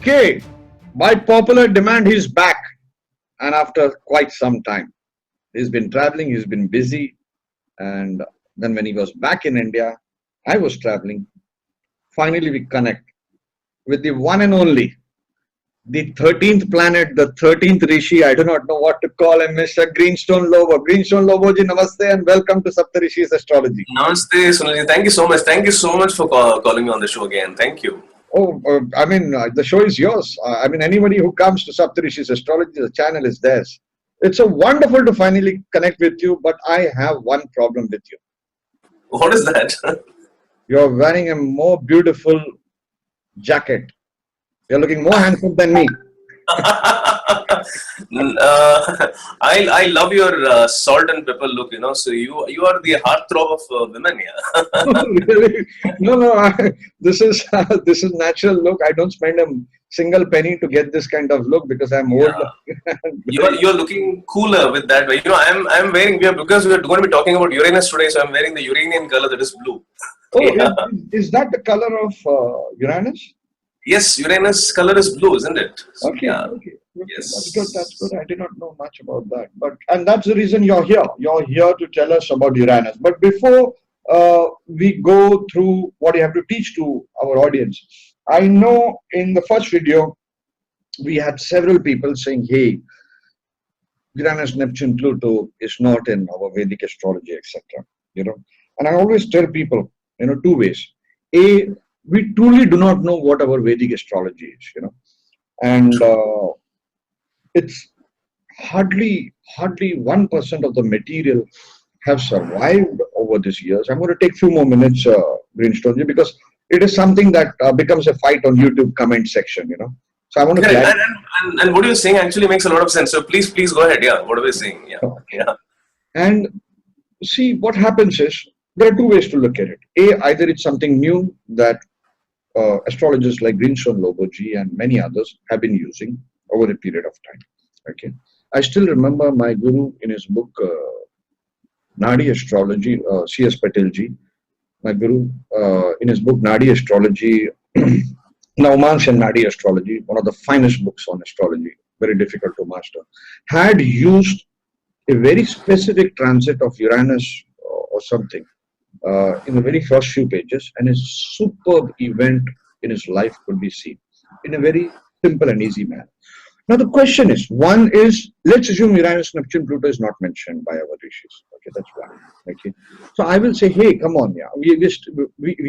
Okay, by popular demand, he's back, and after quite some time. He's been traveling, he's been busy, and then when he was back in India, I was traveling. Finally, we connect with the one and only, the 13th planet, the 13th Rishi. I do not know what to call him, Mr. Greenstone Lobo. Greenstone Lobo ji, namaste and welcome to Saptarishis Astrology. Namaste, Sunil. Thank you so much. Thank you so much for calling me on the show again. Thank you. Oh, the show is yours. Anybody who comes to Saptarishis Astrology, the channel is theirs. It's so wonderful to finally connect with you, but I have one problem with you. What is that? You're wearing a more beautiful jacket. You're looking more handsome than me. I love your salt and pepper look, so you are the heartthrob of women, yeah. Really? No. This is natural look. I don't spend a single penny to get this kind of look because I'm old. Yeah. You're looking cooler with that way. I'm wearing, because we're going to be talking about Uranus today, so I'm wearing the Uranian color that is blue. Oh, yeah. Is that the color of Uranus? Yes, Uranus color is blue, isn't it? So, okay, yeah. Okay. Yes. That's good. I did not know much about that. And that's the reason you're here. You're here to tell us about Uranus. But before we go through what you have to teach to our audience, I know in the first video, we had several people saying, hey, Uranus, Neptune, Pluto is not in our Vedic astrology, etc. And I always tell people, two ways. A, we truly do not know what our Vedic astrology is, and it's hardly 1% of the material have survived over these years. I'm going to take a few more minutes, Greenstone, because it is something that becomes a fight on YouTube comment section, So I want to clarify. And what you're saying actually makes a lot of sense. So please go ahead. Yeah, what are we saying? Yeah. Okay. Yeah. And see, what happens is there are two ways to look at it. A, either it's something new that astrologers like Greenstone Lobo ji and many others have been using over a period of time. Okay, I still remember my guru in his book Nadi Astrology, C.S. Patel ji, my guru in his book Nadi Astrology, Naumans and Nadi Astrology, one of the finest books on astrology, very difficult to master, had used a very specific transit of Uranus or something in the very first few pages, and a superb event in his life could be seen in a very simple and easy manner. Now the question is, one is, let's assume Uranus, Neptune, Pluto is not mentioned by our rishis. Okay, that's one. Okay, so I will say, hey, come on, yeah, we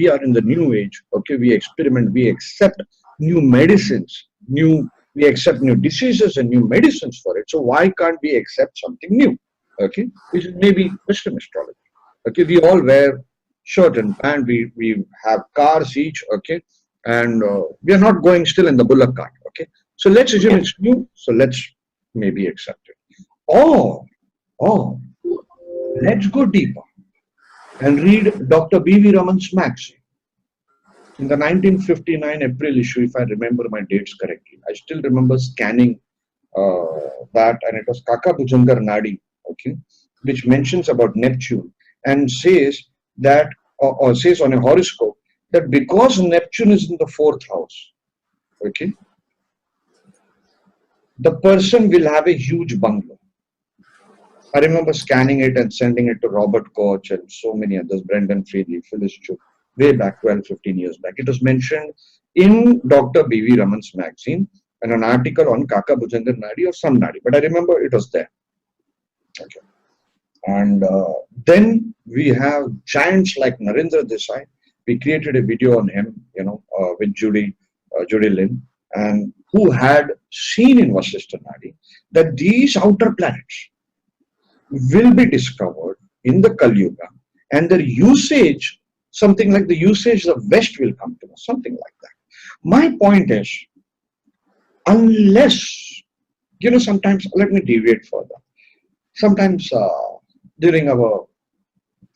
are in the new age. Okay, we experiment, we accept new medicines, we accept new diseases and new medicines for it. So why can't we accept something new? Okay, which is maybe Western astrology. Okay, we all wear shirt and pant, we have cars each, okay, and we are not going still in the bullock cart, okay. So let's assume it's new, so let's maybe accept it. Or let's go deeper and read Dr. B.V. Raman's magazine. In the 1959 April issue, if I remember my dates correctly, I still remember scanning that, and it was Kaka Bhujangar Nadi, okay, which mentions about Neptune and says that, or says on a horoscope, that because Neptune is in the 4th house, okay, the person will have a huge bungalow. I remember scanning it and sending it to Robert Koch and so many others, Brendan Freely, Phyllis Chuk, way back 12, 15 years back. It was mentioned in Dr. B.V. Raman's magazine and an article on Kaka Bhujangar Nadi or some Nadi, but I remember it was there. Okay. And then we have giants like Narendra Desai. We created a video on him, with Judy Lynn, and who had seen in Vasishtha Nadi that these outer planets will be discovered in the Kali Yuga, and their usage, something like the usage of West will come to us, something like that. My point is, unless, sometimes, let me deviate further. Sometimes during our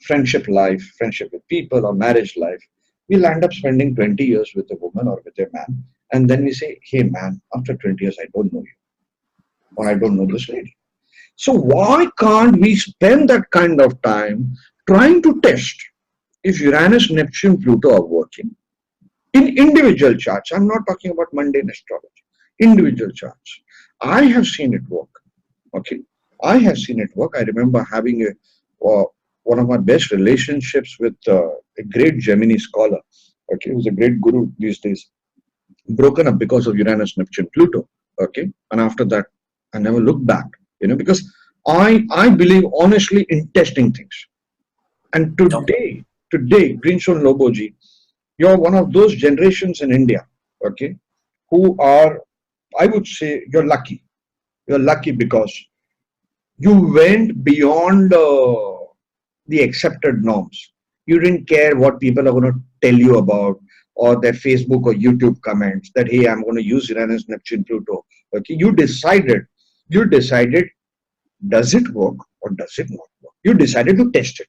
friendship with people or marriage life, we'll end up spending 20 years with a woman or with a man, and then we say, hey man, after 20 years, I don't know you, or I don't know this lady. So why can't we spend that kind of time trying to test if Uranus, Neptune, Pluto are working in individual charts? I'm not talking about mundane astrology. Individual charts. I have seen it work. Okay, I have seen it work. I remember having one of my best relationships with a great Gemini scholar. Okay, who's a great guru these days. Broken up because of Uranus, Neptune, Pluto. Okay, and after that, I never looked back. Because I believe honestly in testing things. And today, Greeny Sunil Loboji, you're one of those generations in India, okay, who are, I would say, you're lucky. You're lucky because you went beyond the accepted norms. You didn't care what people are going to tell you about, or their Facebook or YouTube comments that, hey, I'm going to use Uranus, Neptune, Pluto. Okay, you decided, does it work or does it not work? You decided to test it.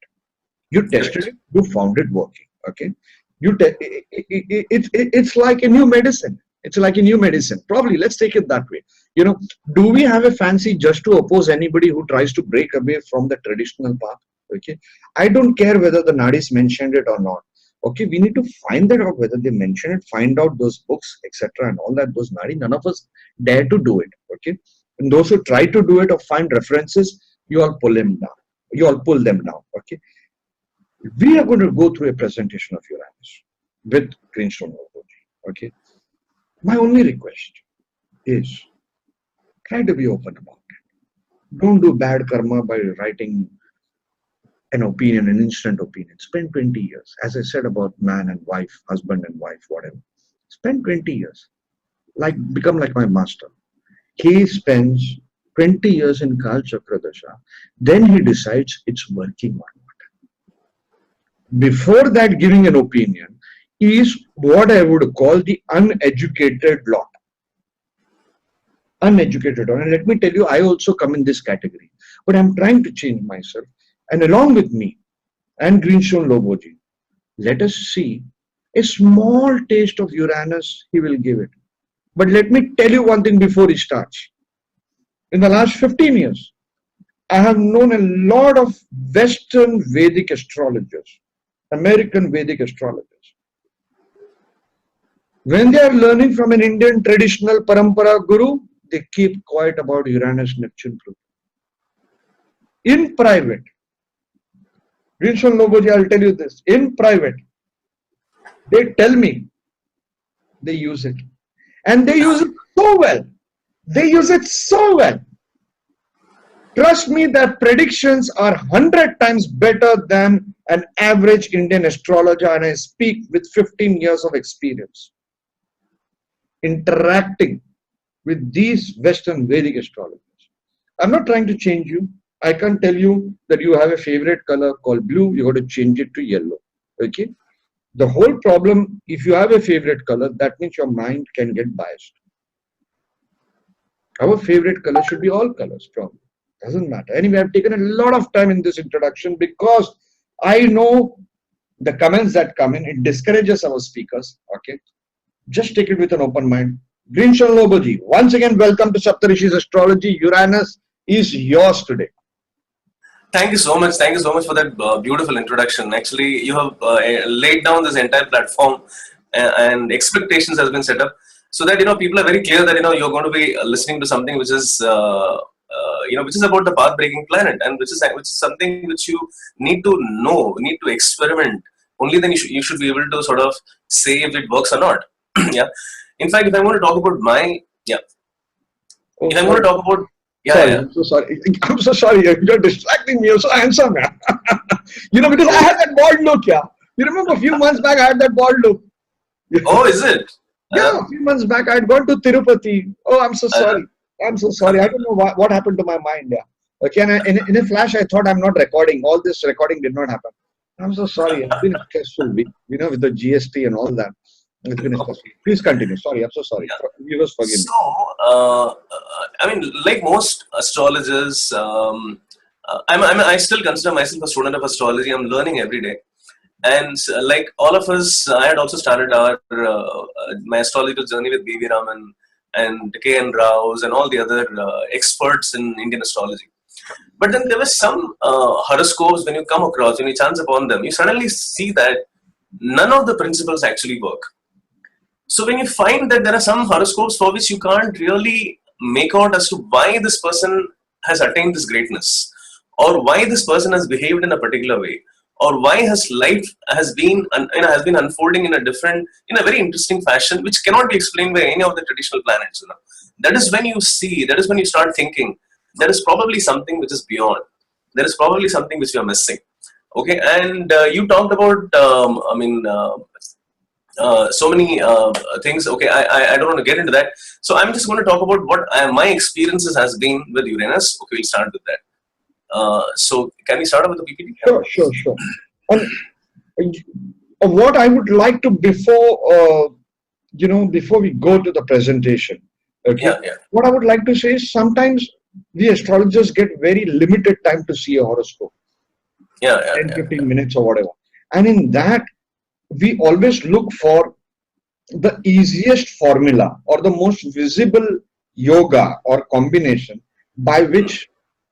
You tested it, you found it working. Okay, it's like a new medicine. It's like a new medicine. Probably, let's take it that way. Do we have a fancy just to oppose anybody who tries to break away from the traditional path? Okay, I don't care whether the Nadis mentioned it or not. Okay, we need to find that out, whether they mention it, find out those books, etc., and all that. Those Nadi, none of us dare to do it. Okay, and those who try to do it or find references, you all pull them down. You all pull them down. Okay, we are going to go through a presentation of Uranus with Greeny Sunil. Okay, my only request is try to be open about it. Don't do bad karma by writing an opinion, an instant opinion. Spend 20 years. As I said about man and wife, husband and wife, whatever. Spend 20 years. Become like my master. He spends 20 years in Kal Chakra Dasha. Then he decides it's working or not. Before that, giving an opinion is what I would call the uneducated lot. Uneducated lot. And let me tell you, I also come in this category. But I'm trying to change myself. And along with me and Greeny Sunil Loboji, let us see a small taste of Uranus he will give it. But let me tell you one thing before he starts. In the last 15 years, I have known a lot of Western Vedic astrologers, American Vedic astrologers. When they are learning from an Indian traditional parampara guru, they keep quiet about Uranus, Neptune, Pluto. In private, Greeny Sunil Loboji, I'll tell you this. In private, they tell me they use it. And they use it so well. They use it so well. Trust me, their predictions are 100 times better than an average Indian astrologer, and I speak with 15 years of experience interacting with these Western Vedic astrologers. I'm not trying to change you. I can't tell you that you have a favorite color called blue, you got to change it to yellow. Okay? The whole problem, if you have a favorite color, that means your mind can get biased. Our favorite color should be all colors, probably. Doesn't matter. Anyway, I've taken a lot of time in this introduction because I know the comments that come in, it discourages our speakers. Okay? Just take it with an open mind. Greeny Sunil Loboji, once again, welcome to Saptarishis Astrology. Uranus is yours today. Thank you so much. Thank you so much for that beautiful introduction. Actually, you have laid down this entire platform and expectations has been set up so that people are very clear that you're going to be listening to something which is which is about the path-breaking planet, and which is something which you need to know, need to experiment. Only then you should be able to sort of say if it works or not. Yeah. In fact, if I want to talk about if I want to talk about I'm so sorry. I'm so sorry. You're distracting me. You're so handsome, man. Because I had that bald look, yeah. You remember a few months back, I had that bald look. Oh, is it? Yeah, a few months back, I'd gone to Tirupati. Oh, I'm so sorry. I'm so sorry. I don't know what happened to my mind. Yeah. Okay, and in a flash, I thought I'm not recording. All this recording did not happen. I'm so sorry. It's been a stressful week, with the GST and all that. It's been a stressful. Please continue. Sorry, I'm so sorry. Viewers, forgive me. So, I mean, like most astrologers, I still consider myself a student of astrology. I'm learning every day. And like all of us, I had also started my astrological journey with B.V. Raman and K.N. Rao's and all the other experts in Indian astrology. But then there were some horoscopes, when you come across, when you chance upon them, you suddenly see that none of the principles actually work. So when you find that there are some horoscopes for which you can't really make out as to why this person has attained this greatness, or why this person has behaved in a particular way, or why his life has been unfolding in a very interesting fashion, which cannot be explained by any of the traditional planets. That is when you start thinking there is probably something which is beyond. There is probably something which we are missing. Okay, and you talked about so many things. Okay, I don't want to get into that. So I'm just going to talk about what my experiences has been with Uranus. Okay, we'll start with that. So can we start with the PPT? Sure. And what I would like to before we go to the presentation, okay? Yeah. What I would like to say is sometimes we astrologers get very limited time to see a horoscope. 10-15 minutes or whatever. And in that, we always look for the easiest formula or the most visible yoga or combination by which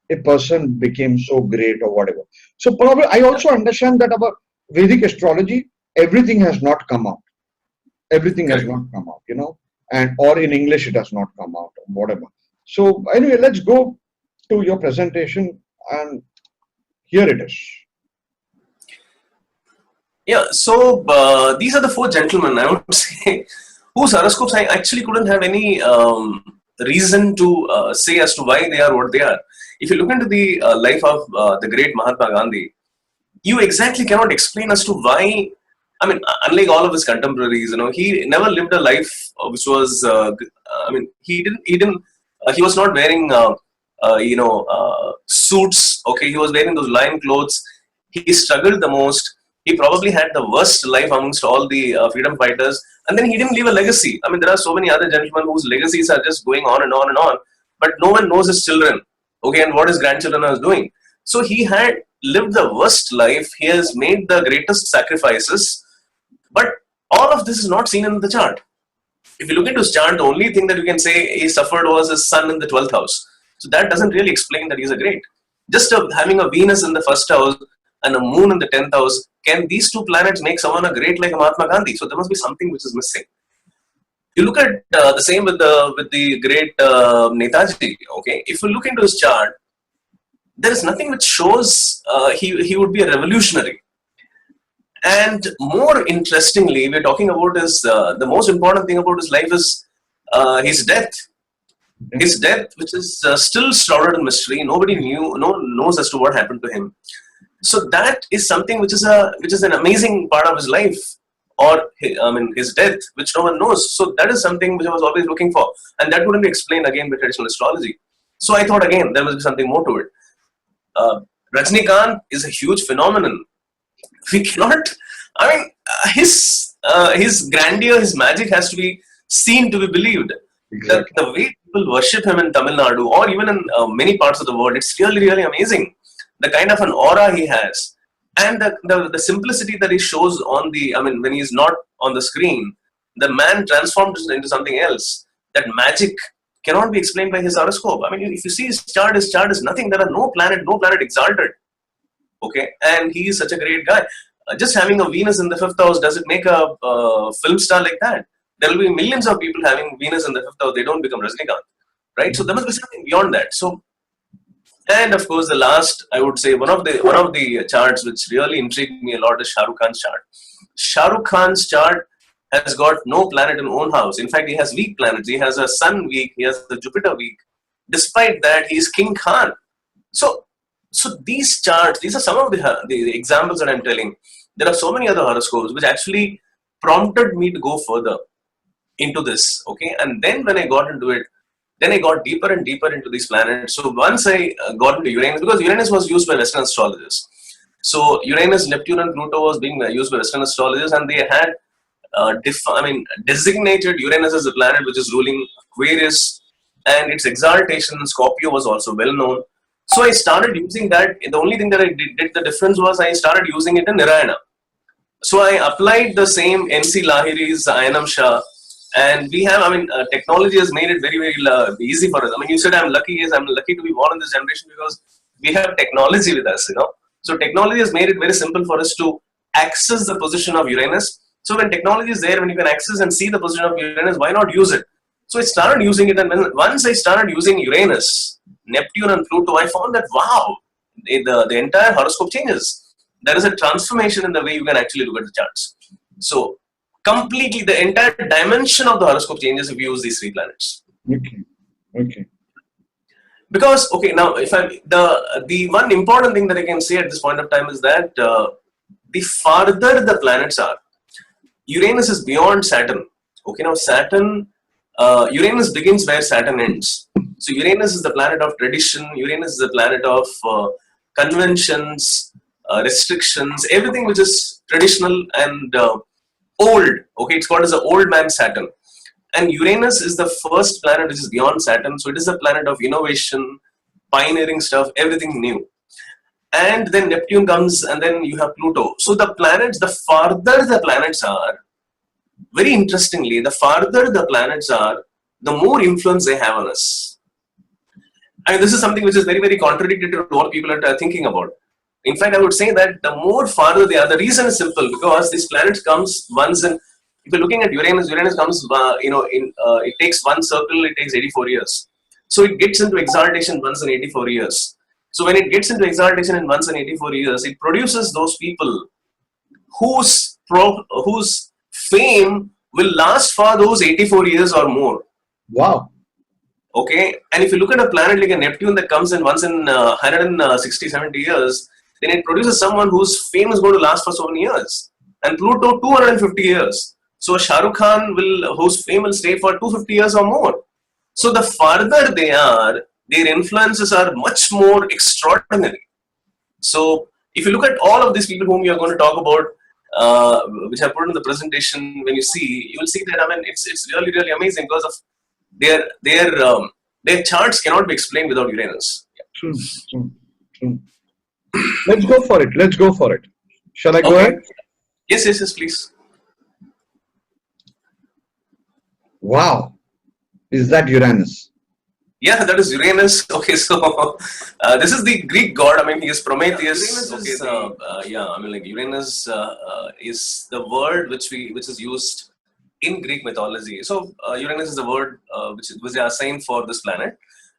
a person became so great or whatever. So probably I also understand that about Vedic astrology, everything has not come out. Everything has not come out, and or in English it has not come out or whatever. So anyway, let's go to your presentation, and here it is. Yeah, so these are the four gentlemen, I would say, whose horoscopes I actually couldn't have any reason to say as to why they are what they are. If you look into the life of the great Mahatma Gandhi, you exactly cannot explain as to why. I mean, unlike all of his contemporaries, he never lived a life which was. He was not wearing suits. Okay, he was wearing those lion clothes. He struggled the most. He probably had the worst life amongst all the freedom fighters, and then he didn't leave a legacy. I mean, there are so many other gentlemen whose legacies are just going on and on and on, but no one knows his children, okay, and what his grandchildren are doing. So he had lived the worst life. He has made the greatest sacrifices, but all of this is not seen in the chart. If you look into his chart, the only thing that you can say he suffered was his sun in the 12th house. So that doesn't really explain that he's a great. Just having a Venus in the first house and a moon in the 10th house, can these two planets make someone a great like Mahatma Gandhi? So there must be something which is missing. You look at the same with the great Netaji. Okay, if you look into his chart, there is nothing which shows he would be a revolutionary. And more interestingly, we're talking about the most important thing about his life is his death. His death, which is still shrouded in mystery. Nobody knows as to what happened to him. So that is something which is an amazing part of his life, or his death, which no one knows. So that is something which I was always looking for, and that wouldn't be explained again by traditional astrology. So I thought again there must be something more to it. Rajnikant is a huge phenomenon. We cannot. I mean, his grandeur, his magic has to be seen to be believed. Exactly. The way people worship him in Tamil Nadu or even in many parts of the world, it's really, really amazing. The kind of an aura he has, and the simplicity that he shows when he's not on the screen, the man transforms into something else. That magic cannot be explained by his horoscope. I mean, if you see his chart is nothing. There are no planet exalted. Okay, and he is such a great guy. Just having a Venus in the 5th house, does it make a film star like that? There will be millions of people having Venus in the 5th house. They don't become Rajnikant, right? So there must be something beyond that. So. And of course, the last, I would say, one of the charts which really intrigued me a lot is Shah Rukh Khan's chart. Shah Rukh Khan's chart has got no planet in own house. In fact, he has weak planets. He has a Sun weak. He has the Jupiter weak. Despite that, he is King Khan. So these charts, these are some of the examples that I'm telling. There are so many other horoscopes which actually prompted me to go further. into this. Okay, and then when I got into it, then I got deeper and deeper into these planets. So once I got into Uranus, because Uranus was used by Western astrologers. So Uranus, Neptune, and Pluto was being used by Western astrologers, and they had designated Uranus as the planet which is ruling Aquarius, and its exaltation in Scorpio was also well known. So I started using that. The only thing that I did the difference was I started using it in Narayana. So I applied the same NC Lahiri's Ayanam Shah, and we have, technology has made it very, very easy for us. I mean, you said I'm lucky. Yes, I'm lucky to be born in this generation because we have technology with us, So technology has made it very simple for us to access the position of Uranus. So when technology is there, when you can access and see the position of Uranus, why not use it? So I started using it, and once I started using Uranus, Neptune, and Pluto, I found that wow, the entire horoscope changes. There is a transformation in the way you can actually look at the charts. So completely, the entire dimension of the horoscope changes if you use these three planets. Okay. Because now if the one important thing that I can say at this point of time is that the farther the planets are, Uranus is beyond Saturn. Okay, now Uranus begins where Saturn ends. So Uranus is the planet of tradition. Uranus is the planet of conventions, restrictions, everything which is traditional and old. Okay, it's called as the old man Saturn. And Uranus is the first planet which is beyond Saturn. So it is the planet of innovation, pioneering stuff, everything new. And then Neptune comes, and then you have Pluto. So the planets, the farther the planets are, very interestingly, the farther the planets are, the more influence they have on us. I mean, this is something which is very, very contradictory to what people are thinking about. In fact, I would say that the more farther they are, the reason is simple, because these planets comes once in. If you're looking at Uranus, Uranus comes, it takes one circle, it takes 84 years. So it gets into exaltation once in 84 years. So when it gets into exaltation in once in 84 years, it produces those people whose fame will last for those 84 years or more. Wow. Okay, and if you look at a planet like a Neptune that comes in once in 160, 70 years, then it produces someone whose fame is going to last for so many years. And Pluto, 250 years. So Shah Rukh Khan whose fame will stay for 250 years or more. So the farther they are, their influences are much more extraordinary. So if you look at all of these people whom you are going to talk about, which I put in the presentation, when you will see that it's really, really amazing because of their charts cannot be explained without Uranus. True. Let's go for it. Shall I go ahead? Yes, please. Wow. Is that Uranus? Yeah, that is Uranus. Okay, so this is the Greek god. He is Prometheus. Uranus is the word which is used in Greek mythology. So Uranus is the word which was assigned for this planet,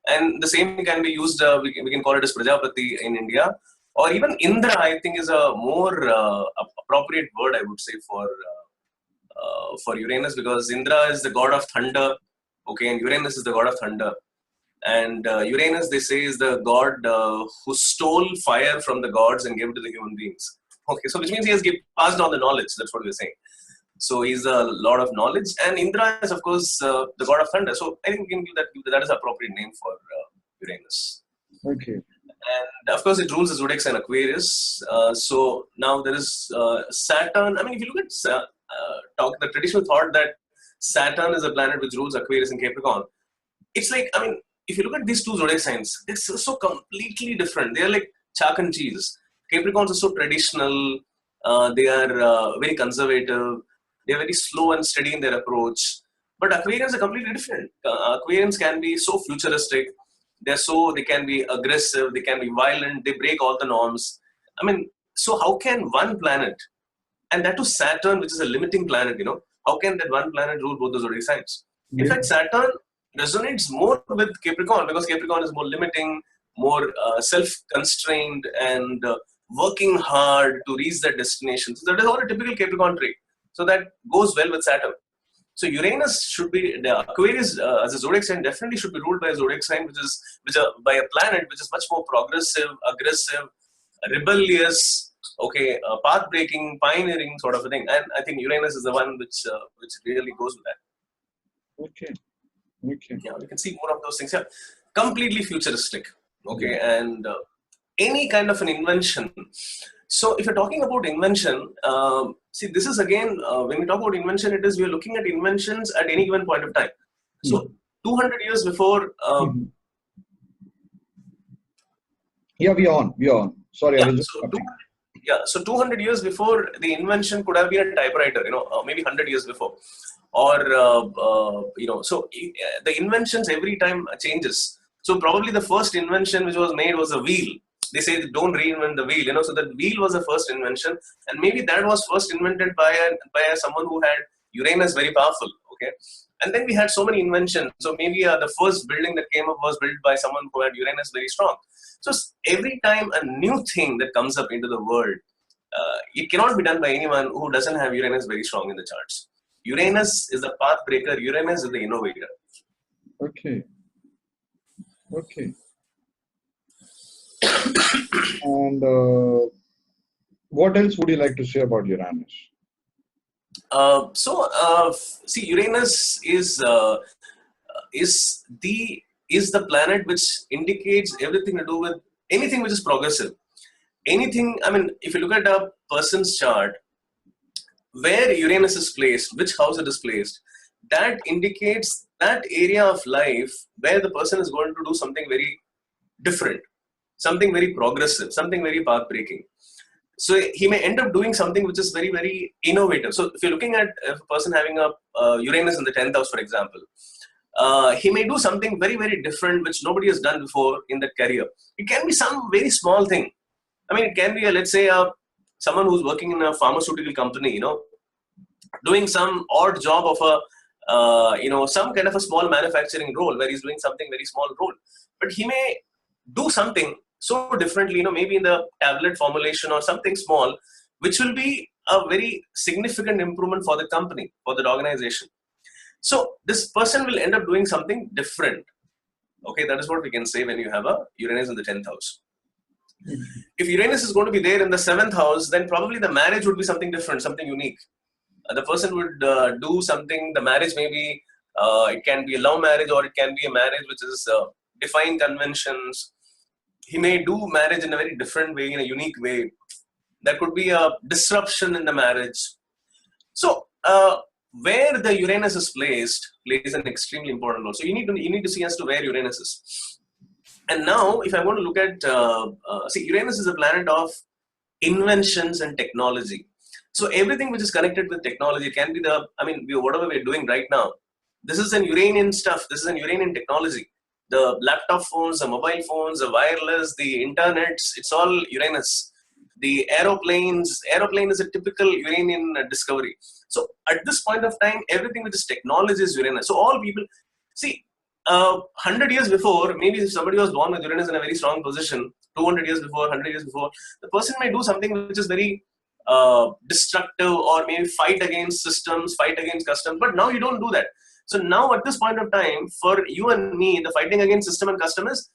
and the same can be used. We can call it as Prajapati in India, or even Indra. I think is a more appropriate word, I would say, for Uranus, because Indra is the god of thunder. Okay, and Uranus is the god of thunder. And Uranus, they say, is the god who stole fire from the gods and gave it to the human beings. Okay, so which means he has passed on the knowledge. That's what we're saying. So he's a lord of knowledge, and Indra is, of course, the god of thunder. So I think we can give that is the appropriate name for Uranus. Okay. And of course, it rules the zodiac sign Aquarius. So now there is Saturn. If you look at the traditional thought that Saturn is a planet which rules Aquarius and Capricorn, it's like, if you look at these two zodiac signs, it's so completely different. They are like chalk and cheese. Capricorns are so traditional. They are very conservative. They are very slow and steady in their approach. But Aquarians are completely different. Aquarians can be so futuristic. They can be aggressive. They can be violent. They break all the norms. So how can one planet, and that to Saturn, which is a limiting planet, how can that one planet rule both those zodiac signs? In fact, Saturn resonates more with Capricorn because Capricorn is more limiting, more self-constrained, and working hard to reach that destination. So that is all a typical Capricorn trait. So that goes well with Saturn. So Uranus should be, the Aquarius as a zodiac sign definitely should be ruled by a zodiac sign by a planet which is much more progressive, aggressive, rebellious, path-breaking, pioneering sort of a thing. And I think Uranus is the one which really goes with that. Okay. Okay. Yeah, we can see more of those things. Yeah, completely futuristic. Yeah. Okay, and any kind of an invention. So, if you're talking about invention, see, this is again when we talk about invention, it is we are looking at inventions at any given point of time. So, 200 years before. Mhm. Yeah, we are on. We are on. Sorry, I Yeah, was just so copying. yeah, so 200 years before the invention could have been a typewriter, maybe 100 years before, or so the inventions every time changes. So probably the first invention which was made was a wheel. They say don't reinvent the wheel, so the wheel was the first invention, and maybe that was first invented by someone who had Uranus very powerful. Okay, and then we had so many inventions. So maybe the first building that came up was built by someone who had Uranus very strong. So every time a new thing that comes up into the world, it cannot be done by anyone who doesn't have Uranus very strong in the charts. Uranus is the path breaker. Uranus is the innovator. Okay. Okay. And what else would you like to say about Uranus? See, Uranus is the planet which indicates everything to do with anything which is progressive. Anything. I mean, if you look at a person's chart, where Uranus is placed, which house it is placed, that indicates that area of life where the person is going to do something very different, something very progressive, something very path breaking. So he may end up doing something which is very, very innovative. So if you're looking at a person having a Uranus in the 10th house, for example, he may do something very, very different which nobody has done before in that career. It can be some very small thing. I mean, it can be, let's say, someone who's working in a pharmaceutical company, doing some odd job of some kind of a small manufacturing role where he's doing something very small role. But he may do something so differently, maybe in the tablet formulation or something small, which will be a very significant improvement for the company, for the organization. So this person will end up doing something different. Okay, that is what we can say when you have a Uranus in the 10th house. If Uranus is going to be there in the 7th house, then probably the marriage would be something different, something unique. The person would do something, the marriage maybe, it can be a love marriage or it can be a marriage which is defying conventions. He may do marriage in a very different way, in a unique way. There could be a disruption in the marriage. So, where the Uranus is placed plays an extremely important role. So you need to see as to where Uranus is. And now, if I want to look at, see, Uranus is a planet of inventions and technology. So everything which is connected with technology can be whatever we're doing right now. This is an Uranian stuff. This is an Uranian technology. The laptop phones, the mobile phones, the wireless, the internets, it's all Uranus. The aeroplane is a typical Uranian discovery. So at this point of time, everything which is technology is Uranus. So all people, see, 100 years before, maybe if somebody was born with Uranus in a very strong position, 200 years before, 100 years before, the person may do something which is very destructive or maybe fight against systems, fight against customs. But now you don't do that. So now at this point of time, for you and me, the fighting against system and custom is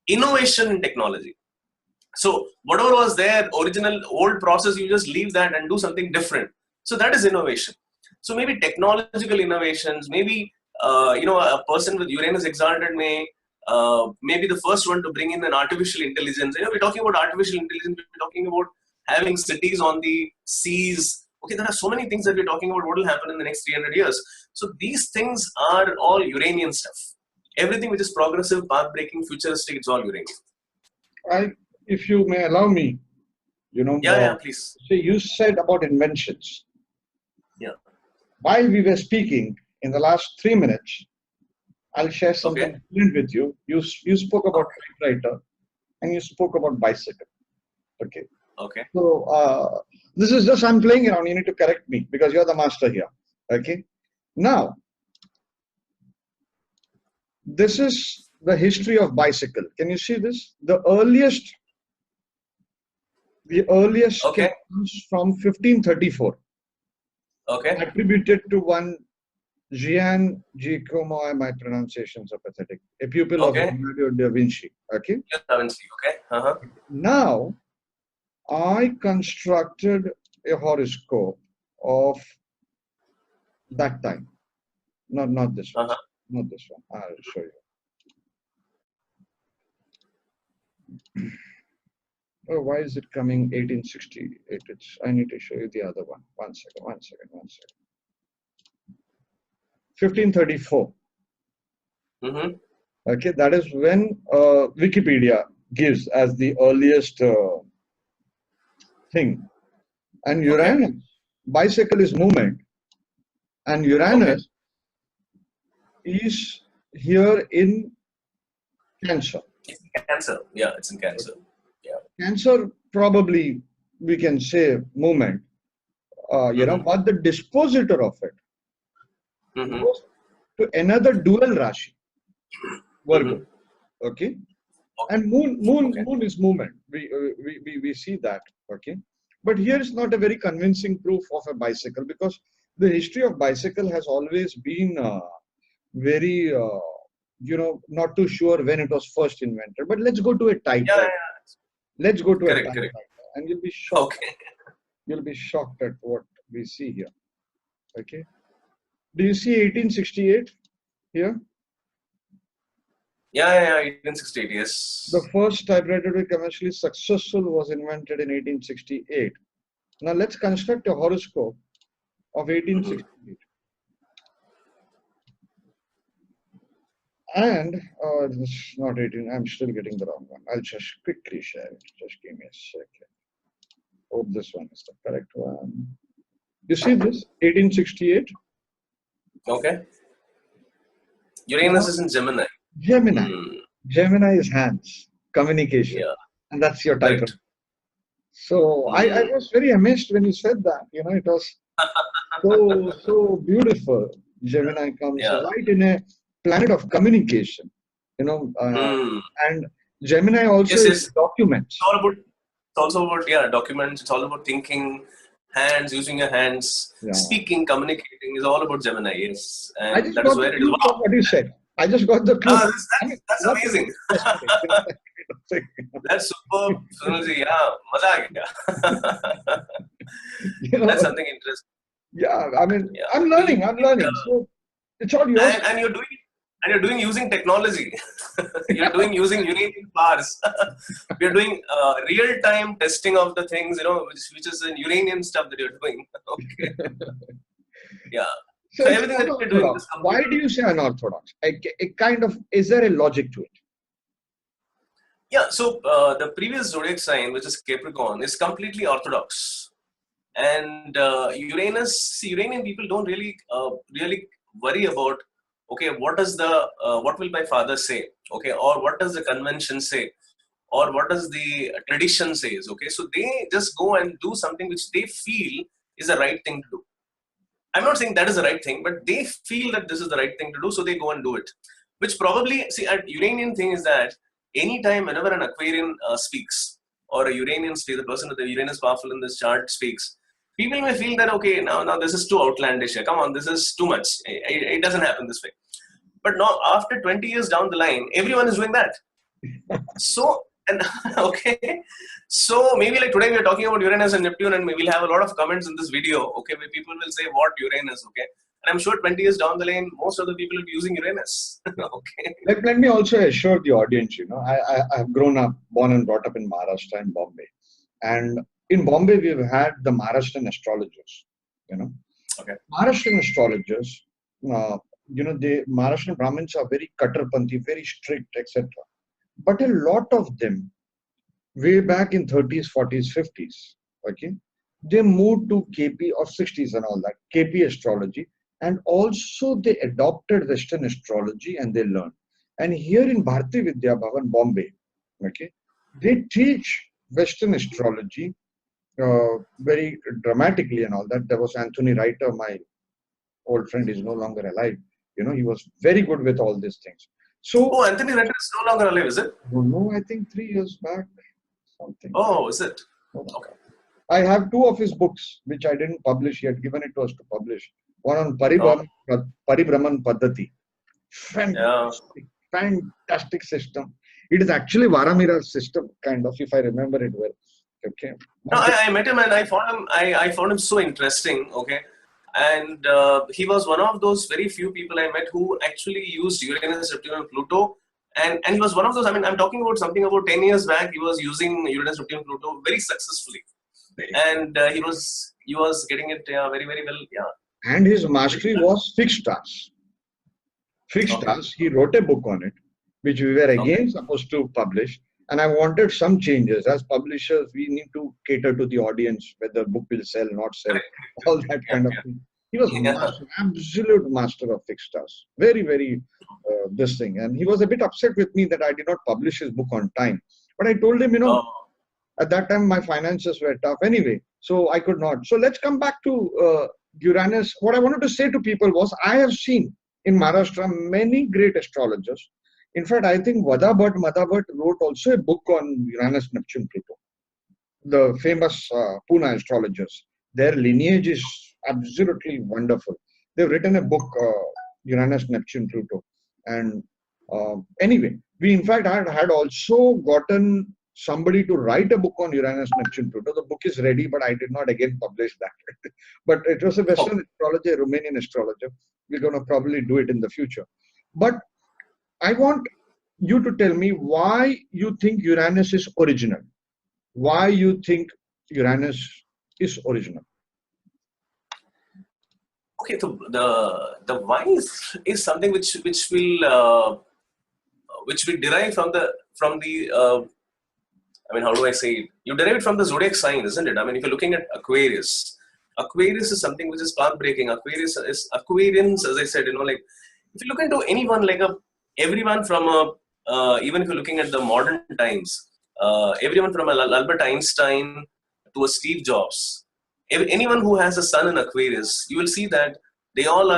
innovation in technology. So whatever was there, original old process, you just leave that and do something different. So that is innovation. So maybe technological innovations, maybe a person with Uranus exalted may be the first one to bring in an artificial intelligence. We're talking about artificial intelligence. We're talking about having cities on the seas. Okay, there are so many things that we're talking about what will happen in the next 300 years. So these things are all Uranian stuff. Everything which is progressive, path-breaking, futuristic, it's all Uranian. If you may allow me, please. So you said about inventions. Yeah. While we were speaking in the last 3 minutes, I'll share something different with you. You spoke about typewriter and you spoke about bicycle. Okay. Okay. So this is just, I'm playing around. You need to correct me because you're the master here. Okay. Now, this is the history of bicycle. Can you see this? The earliest comes from 1534. Okay. Attributed to one Gian Giacomo, my pronunciations are pathetic, a pupil of Leonardo da Vinci. Okay. Da Vinci. Okay. Now, I constructed a horoscope of that time. Not this one. Uh-huh. Not this one. I'll show you. Oh, why is it coming 1868? I need to show you the other one. One second. 1534. Mm-hmm. Okay, that is when Wikipedia gives as the earliest thing. And Uranus, bicycle is movement, and Uranus is here in Cancer. It's in Cancer. Yeah, it's in Cancer. Yeah. Cancer, probably we can say movement, but the dispositor of it goes to another dual Rashi, Virgo. Okay, and moon is movement. We see that. Okay, but here is not a very convincing proof of a bicycle, because the history of bicycle has always been very not too sure when it was first invented. But let's go to a typewriter. Let's go to a typewriter, and you'll be shocked. You'll be shocked at what we see here. Okay, do you see 1868 here? Yeah, 1868, yes. The first typewriter to be commercially successful was invented in 1868. Now let's construct a horoscope of 1868. And it's not 18, I'm still getting the wrong one. I'll just quickly share it. Just give me a second. Hope this one is the correct one. You see this? 1868? Okay. Uranus is in Gemini. Gemini is hands, communication. Yeah. And that's your type. So I was very amazed when you said that. It was so beautiful. Gemini comes right in a planet of communication. And Gemini also is documents. It's also about documents. It's all about thinking, hands, using your hands, speaking, communicating is all about Gemini. Yes, and that is where it is. What you said. I just got the clue. That's amazing. That's superb. Sunilji, maza aa gaya. That's something interesting. Yeah, I mean, I'm learning. So it's all yours. And you're doing using technology. You're doing using Uranian powers. We're doing real-time testing of the things, which is in Uranian stuff that you're doing. Okay. Yeah. So everything that you're doing. Why do you say unorthodox? Is there a logic to it? Yeah. So the previous zodiac sign, which is Capricorn, is completely orthodox. And Uranian people don't really worry about, okay, what will my father say? Okay, or what does the convention say? Or what does the tradition says? Okay, so they just go and do something which they feel is the right thing to do. I'm not saying that is the right thing, but they feel that this is the right thing to do, so they go and do it. Which probably, at Uranian thing is that anytime whenever an Aquarian speaks, or a Uranian speaks, the person with the Uranus powerful in this chart speaks, people may feel that, okay, now this is too outlandish. Come on, this is too much. It doesn't happen this way. But now, after 20 years down the line, everyone is doing that. So, so maybe like today we are talking about Uranus and Neptune, and we'll have a lot of comments in this video, okay, where people will say, what Uranus, okay? And I'm sure 20 years down the line, most of the people will be using Uranus, okay? Let me also assure the audience, I have grown up, born and brought up in Maharashtra and Bombay. And in Bombay, we've had the Maharashtrian astrologers, Okay. Maharashtrian astrologers, the Maharashtrian Brahmins are very Kattarpanthi, very strict, etc. But a lot of them, way back in 30s, 40s, 50s, okay, they moved to KP or 60s and all that, KP astrology, and also they adopted Western astrology and they learned. And here in Bharati Vidya Bhavan, Bombay, okay, they teach Western astrology very dramatically and all that. There was Anthony Reiter, my old friend, is no longer alive. He was very good with all these things. So, Anthony Reiter is no longer alive, is it? No, I think 3 years back, something. Oh, is it? Okay. I have 2 of his books, which I didn't publish yet, given it to us to publish. One on Paribrahman Paddhati. Fantastic system. It is actually Varamira's system, kind of, if I remember it well. Okay. No, I met him and I found him so interesting. Okay. And he was one of those very few people I met who actually used Uranus, Neptune, and Pluto. And he was one of those, I mean, I'm talking about something about 10 years back, he was using Uranus, Neptune, Pluto very successfully. And he was getting it very, very well. Yeah. And his mastery was fixed stars. Fixed Okay. stars. He wrote a book on it, which we were again supposed to publish. And I wanted some changes. As publishers, we need to cater to the audience, whether book will sell, not sell, all that kind of thing. He was master, absolute master of fixed stars. Very, very this thing. And he was a bit upset with me that I did not publish his book on time. But I told him, at that time my finances were tough anyway, so I could not. So let's come back to Uranus. What I wanted to say to people was, I have seen in Maharashtra many great astrologers. In fact, I think Vada Bhatt, Madha Bhatt wrote also a book on Uranus, Neptune, Pluto. The famous Pune astrologers. Their lineage is absolutely wonderful. They've written a book, Uranus, Neptune, Pluto. And anyway, we in fact had also gotten somebody to write a book on Uranus, Neptune, Pluto. The book is ready, but I did not again publish that. But it was a Western astrologer, a Romanian astrologer. We're going to probably do it in the future. But I want you to tell me why you think Uranus is original. Why you think Uranus is original. Okay, so the why is something which will derive from the I mean, how do I say it? You derive it from the zodiac sign, isn't it? I mean, if you're looking at Aquarius is something which is path breaking. Aquarians, as I said, like if you look into anyone, like everyone from even if you're looking at the modern times, everyone from Albert Einstein to a Steve Jobs, anyone who has a sun in Aquarius, you will see that they all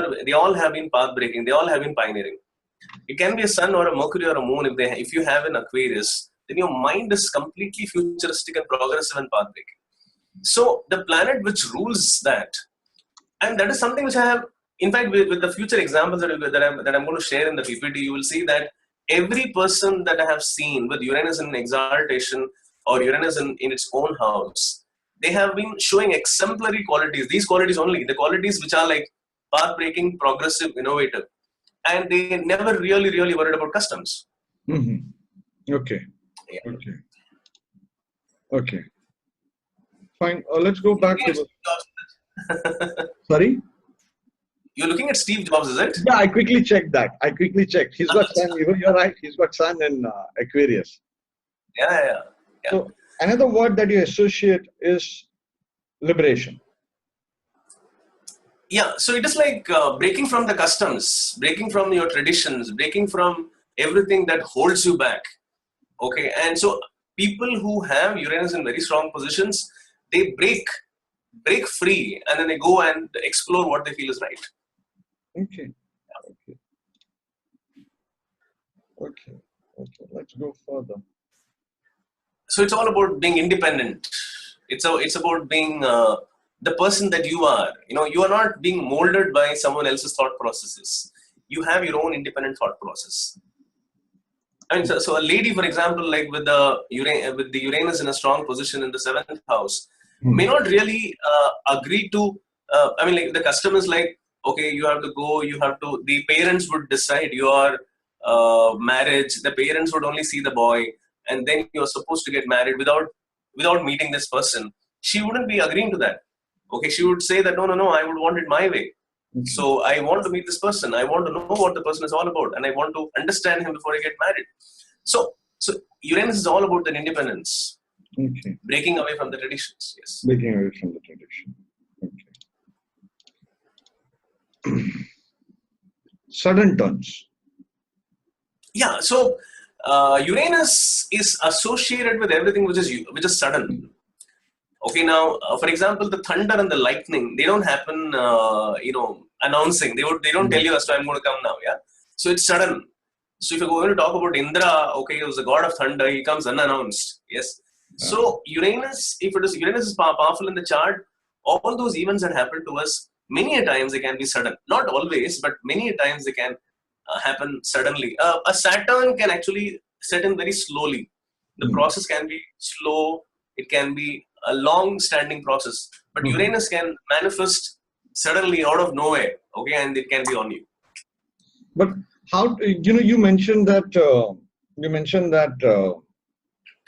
have been path breaking. They all have been pioneering. It can be a sun or a Mercury or a moon. If you have an Aquarius, then your mind is completely futuristic and progressive and path breaking. So the planet which rules that, and that is something which I have, in fact, with the future examples that I'm going to share in the PPT, you will see that every person that I have seen with Uranus in exaltation or Uranus in its own house, they have been showing exemplary qualities. These qualities only, the qualities which are like path-breaking, progressive, innovative, and they never really worried about customs. Mm-hmm. Okay. Yeah. Okay. Fine. Let's go back to the... Sorry? You're looking at Steve Jobs, is it? Yeah, I quickly checked that. He's got sun. You're right. He's got sun in Aquarius. Yeah. So another word that you associate is liberation. Yeah. So it is like breaking from the customs, breaking from your traditions, breaking from everything that holds you back. Okay. And so people who have Uranus in very strong positions, they break free, and then they go and explore what they feel is right. Okay. Let's go further. So it's all about being independent. It's about being the person that you are. You are not being molded by someone else's thought processes. You have your own independent thought process. I mean, so a lady, for example, like with the Uranus in a strong position in the 7th house, may not really agree to. I mean, like the custom is like, okay, you have to go. The parents would decide your marriage. The parents would only see the boy, and then you're supposed to get married without meeting this person. She wouldn't be agreeing to that. Okay, she would say that no, I would want it my way. Okay. So I want to meet this person. I want to know what the person is all about, and I want to understand him before I get married. So Uranus is all about the independence. Okay. Breaking away from the traditions. Yes. Breaking away from the tradition. Okay. Sudden turns. Yeah. So Uranus is associated with everything which is sudden. Okay. Now, for example, the thunder and the lightning, they don't happen, announcing. They don't tell you as to I'm going to come now. Yeah. So it's sudden. So if you're going to talk about Indra, okay, he was the god of thunder. He comes unannounced. Yes. So Uranus, Uranus is powerful in the chart, all those events that happen to us, many a times they can be sudden. Not always, but many a times they can happen suddenly. A Saturn can actually set in very slowly. The process can be slow. It can be a long-standing process. But Uranus can manifest suddenly out of nowhere, okay, and it can be on you. But how, you mentioned that,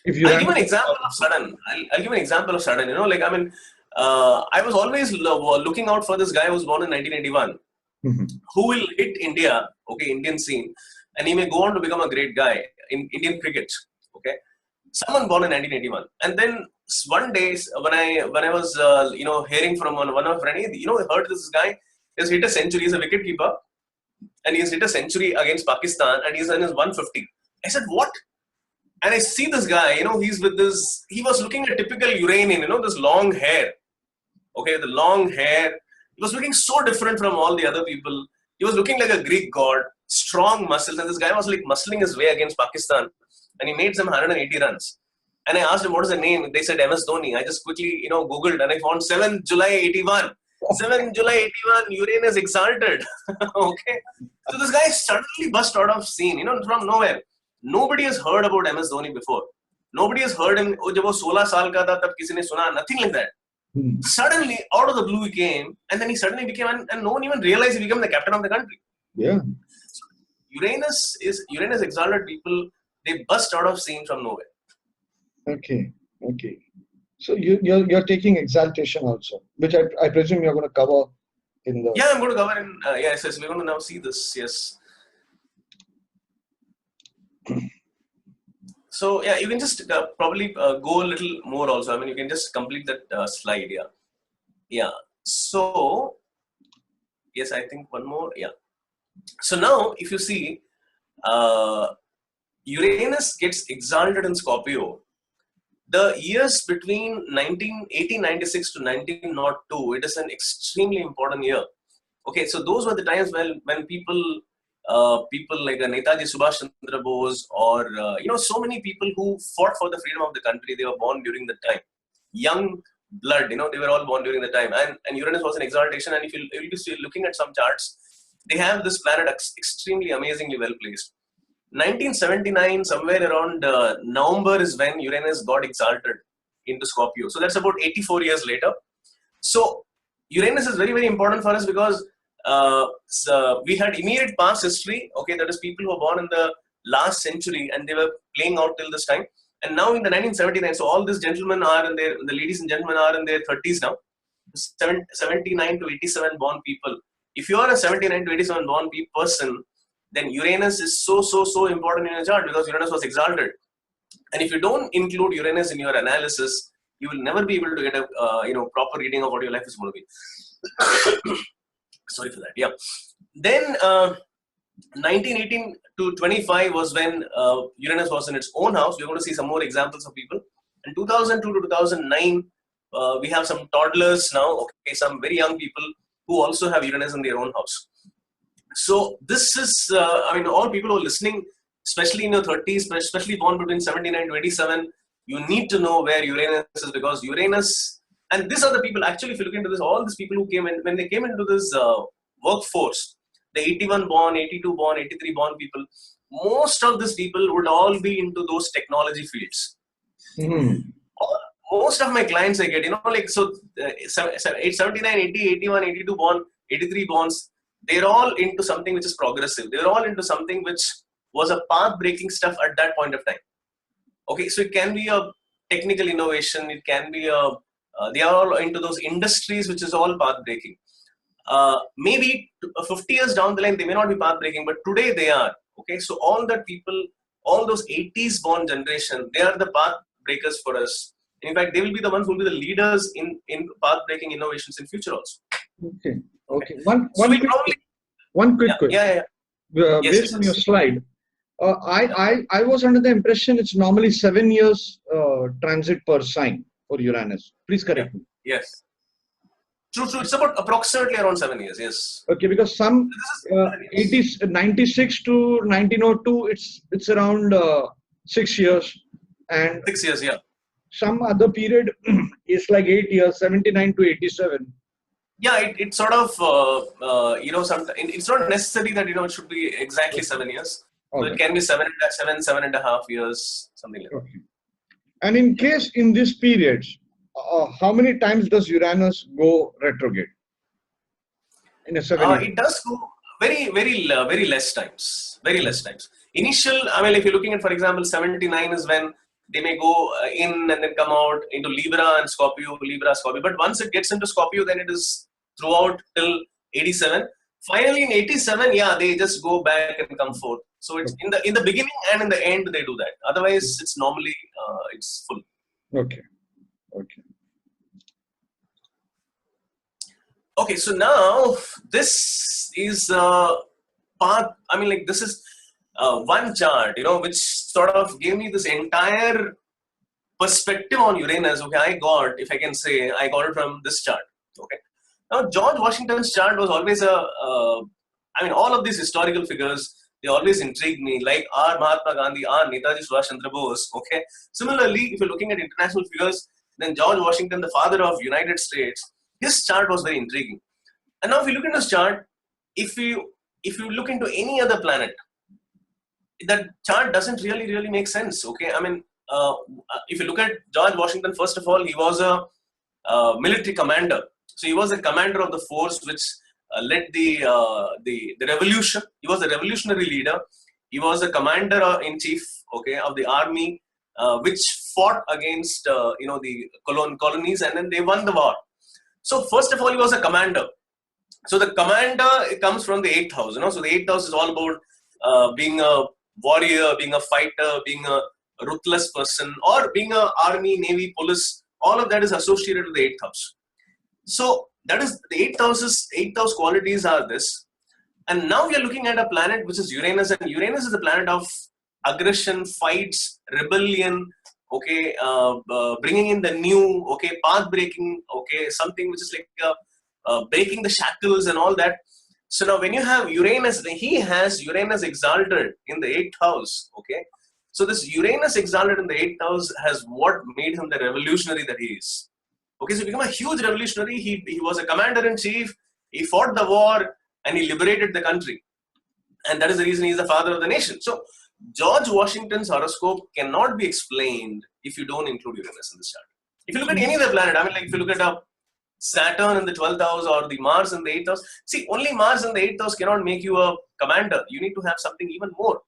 if I'll give Uranus an example of sudden. I'll give an example of sudden. Like, I mean, I was always looking out for this guy who was born in 1981, Mhm. who will hit India, okay, Indian scene, and he may go on to become a great guy in Indian cricket, okay. Someone born in 1981, and then one day when I was hearing from one of my friends, I heard this guy has hit a century. He's a wicket keeper, and he's hit a century against Pakistan, and he's in his 150. I said, what? And I see this guy, he's with this, he was looking at typical Uranian, this long hair. Okay, the long hair. He was looking so different from all the other people. He was looking like a Greek god, strong muscles, and this guy was like muscling his way against Pakistan, and he made some 180 runs. And I asked him, what is the name? They said MS Dhoni. I just quickly, Googled, and I found 7th July 81. 7th July 81, Uranus exalted. Okay. So this guy suddenly burst out of scene, from nowhere. Nobody has heard about MS Dhoni before. Nobody has heard him. Oh, जब वो 16 साल का था तब किसी ने सुना, nothing like that. Suddenly, out of the blue, he came, and then he suddenly became, and no one even realized he became the captain of the country. Yeah. So Uranus exalted people. They burst out of scene from nowhere. Okay. So you're taking exaltation also, which I presume you're going to cover in the. Yeah, I'm going to cover in. Yes, we're going to now see this. Yes. So yeah, you can just probably go a little more also. I mean, you can just complete that slide. Yeah. So yes, I think one more. Yeah. So now, if you see, Uranus gets exalted in Scorpio. The years between 1896 to 1902, it is an extremely important year. Okay, so those were the times when people like Netaji, Subhash, Chandra, Bose, or so many people who fought for the freedom of the country, they were born during the time. Young blood, they were all born during the time. And Uranus was an exaltation. And if you'll be looking at some charts, they have this planet extremely amazingly well placed. 1979, somewhere around November is when Uranus got exalted into Scorpio. So that's about 84 years later. So Uranus is very, very important for us because we had immediate past history. Okay, that is people who were born in the last century and they were playing out till this time. And now in the 1979, so all these gentlemen are in their, the ladies and gentlemen are in their 30s now. 79 to 87 born people. If you are a 79 to 87 born person, then Uranus is so important in your chart because Uranus was exalted. And if you don't include Uranus in your analysis, you will never be able to get a proper reading of what your life is going to be. Sorry for that. Yeah. Then 1918 to 25 was when Uranus was in its own house. We're going to see some more examples of people. And 2002 to 2009, we have some toddlers now. Okay, some very young people who also have Uranus in their own house. So this is, all people who are listening, especially in your 30s, especially born between 79 to 87, you need to know where Uranus is because Uranus, and these are the people, actually, if you look into this, all these people who came in, when they came into this workforce, the 81 born, 82 born, 83 born people, most of these people would all be into those technology fields. Most of my clients I get, 79, 80, 81, 82 born, 83 borns, they're all into something which is progressive. They're all into something which was a path-breaking stuff at that point of time. Okay, so it can be a technical innovation. It can be they are all into those industries which is all path-breaking. Maybe 50 years down the line, they may not be path-breaking, but today they are. Okay, so all that people, all those 80s born generation, they are the path-breakers for us. In fact, they will be the ones who will be the leaders in path-breaking innovations in future also. Okay. One quick question. Yeah. Based on your slide, I was under the impression it's normally 7 years transit per sign for Uranus. Please correct me. Yes. True. It's about approximately around 7 years. Yes. Okay, because some 96 to 1902, it's around 6 years, and 6 years. Yeah. Some other period is like 8 years, 79 to 87. Yeah, it's sort of it's not necessary that it should be exactly 7 years. Okay. So it can be 7.5 years, something like that. Okay. And in case in these periods, how many times does Uranus go retrograde? In a 7 year. It does go very less times. Very less times. Initial, I mean, if you're looking at, for example, 79 is when they may go in and then come out into Libra and Scorpio, Libra, Scorpio. But once it gets into Scorpio, then it is throughout till 87. Finally, in 87, yeah, they just go back and come forth. So it's in the beginning and in the end they do that. Otherwise, it's normally it's full. Okay. Okay. Okay, so now this is part. I mean, like this is one chart, which sort of gave me this entire perspective on Uranus. Okay, I got it from this chart. Okay, now George Washington's chart was always I mean, all of these historical figures, they always intrigued me, like R. Mahatma Gandhi, R. Netaji Subhash Chandra Bose. Okay, similarly, if you're looking at international figures, then George Washington, the father of United States, his chart was very intriguing. And now if you look at this chart, if you look into any other planet, that chart doesn't really make sense. Okay, I mean, if you look at George Washington, first of all, he was a military commander. So he was a commander of the force which led the revolution. He was a revolutionary leader. He was a commander in chief, okay, of the army, which fought against the colonies, and then they won the war. So first of all, he was a commander. So the commander comes from the 8th house. So the 8th house is all about being a warrior, being a fighter, being a ruthless person, or being a army, navy, police. All of that is associated with the 8th house. So that is the 8th house qualities are this. And now we are looking at a planet which is Uranus, and Uranus is a planet of aggression, fights, rebellion, okay, bringing in the new, okay, path breaking, okay, something which is like breaking the shackles and all that. So now when you have Uranus, he has Uranus exalted in the 8th house, okay. So this Uranus exalted in the 8th house has what made him the revolutionary that he is. Okay, so he became a huge revolutionary. He was a commander-in-chief. He fought the war and he liberated the country. And that is the reason he is the father of the nation. So George Washington's horoscope cannot be explained if you don't include Uranus in this chart. If you look at any other planet, I mean, like if you look at Saturn in the 12th house or the Mars in the 8th house, see, only Mars in the 8th house cannot make you a commander. You need to have something even more.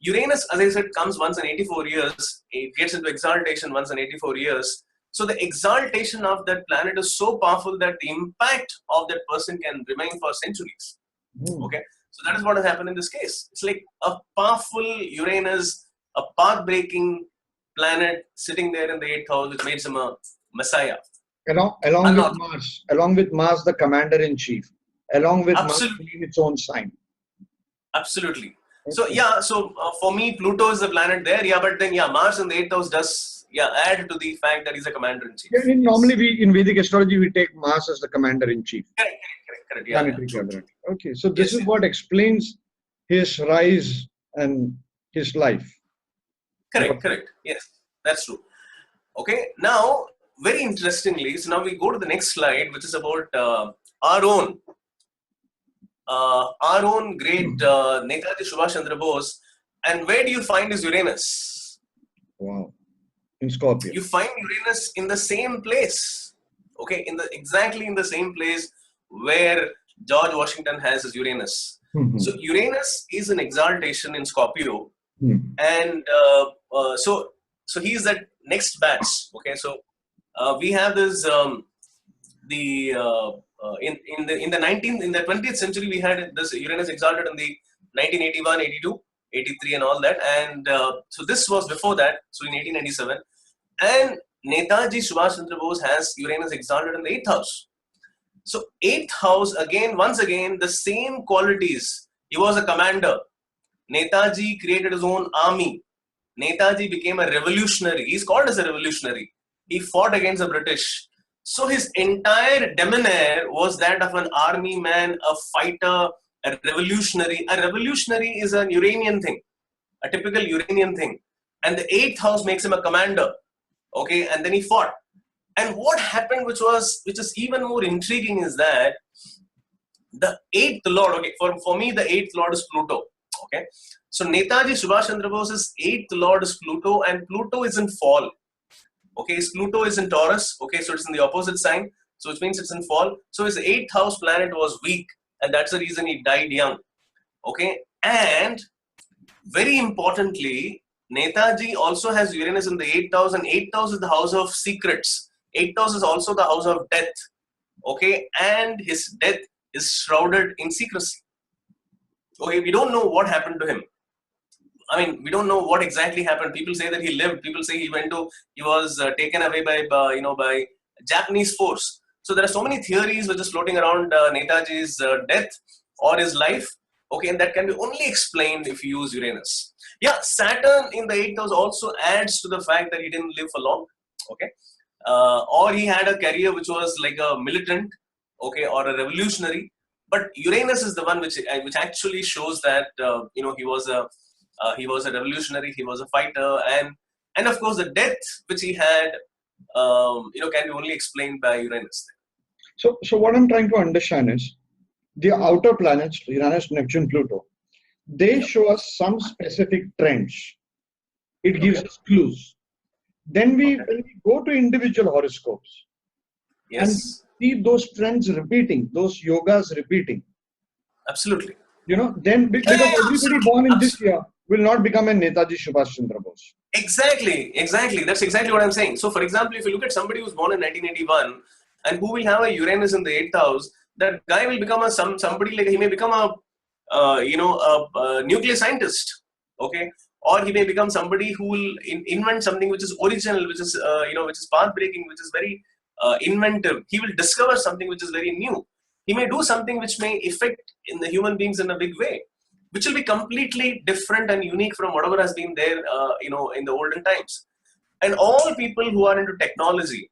Uranus, as I said, comes once in 84 years. It gets into exaltation once in 84 years. So the exaltation of that planet is so powerful that the impact of that person can remain for centuries. Okay, so that is what has happened in this case. It's like a powerful Uranus, a path-breaking planet sitting there in the 8th house, which makes him a messiah. Along with Mars, the commander-in-chief, along with Mars in its own sign. Absolutely. Okay. So yeah, so for me, Pluto is the planet there. Yeah, but then Mars in the 8th house does add to the fact that he's a commander-in-chief. Yeah, normally in Vedic astrology we take Mars as the commander-in-chief. Correct. Yeah, okay, so this is what explains his rise and his life. Correct. Yes, that's true. Okay, now very interestingly, so now we go to the next slide, which is about our own great Netaji Subhash Chandra Bose. And where do you find his Uranus? Wow. In Scorpio. You find Uranus in the same place. Okay, exactly in the same place where George Washington has his Uranus. So Uranus is an exaltation in Scorpio, and so he's that next batch. Okay, so we have this in the 20th century we had this Uranus exalted in the 1981, 82, 83 and all that, and so this was before that, so in 1897, and Netaji Subhash Chandra Bose has Uranus exalted in the 8th house. So 8th house, once again, the same qualities. He was a commander. Netaji created his own army. Netaji became a revolutionary. He's called as a revolutionary. He fought against the British. So his entire demeanor was that of an army man, a fighter, a revolutionary. A revolutionary is an Uranian thing, a typical Uranian thing. And the 8th house makes him a commander. Okay, and then he fought. And what happened, which is even more intriguing, is that the 8th lord, okay, for me, the 8th lord is Pluto. Okay, so Netaji Subhash Chandra Bose's 8th lord is Pluto, and Pluto is in fall. Okay, Pluto is in Taurus. Okay, so it's in the opposite sign, so which means it's in fall. So his 8th house planet was weak, and that's the reason he died young. Okay, and very importantly, Netaji also has Uranus in the 8th house, and 8th house is the house of secrets. 8th house is also the house of death. Okay, and his death is shrouded in secrecy. Okay, we don't know what happened to him. I mean, we don't know what exactly happened. People say that he lived. People say he was taken away by by Japanese force. So there are so many theories which is floating around Netaji's death or his life. Okay, and that can be only explained if you use Uranus. Yeah, Saturn in the 8th house also adds to the fact that he didn't live for long. Okay, or he had a career which was like a militant, okay, or a revolutionary. But Uranus is the one which actually shows that he was a revolutionary, he was a fighter, and of course the death which he had can be only explained by Uranus. So what I'm trying to understand is the outer planets, Uranus, Neptune, Pluto, they show us some specific trends. It gives us clues. Then when we go to individual horoscopes and see those trends repeating, those yogas repeating. Absolutely. Then because everybody born in this year will not become a Netaji Subhash Chandra Bose. Exactly. That's exactly what I'm saying. So, for example, if you look at somebody who's born in 1981 and who will have a Uranus in the 8th house, that guy will become somebody like he may become a nuclear scientist, okay, or he may become somebody who will invent something which is original, which is which is path breaking, which is very inventive. He will discover something which is very new. He may do something which may affect in the human beings in a big way, which will be completely different and unique from whatever has been there, in the olden times. And all people who are into technology,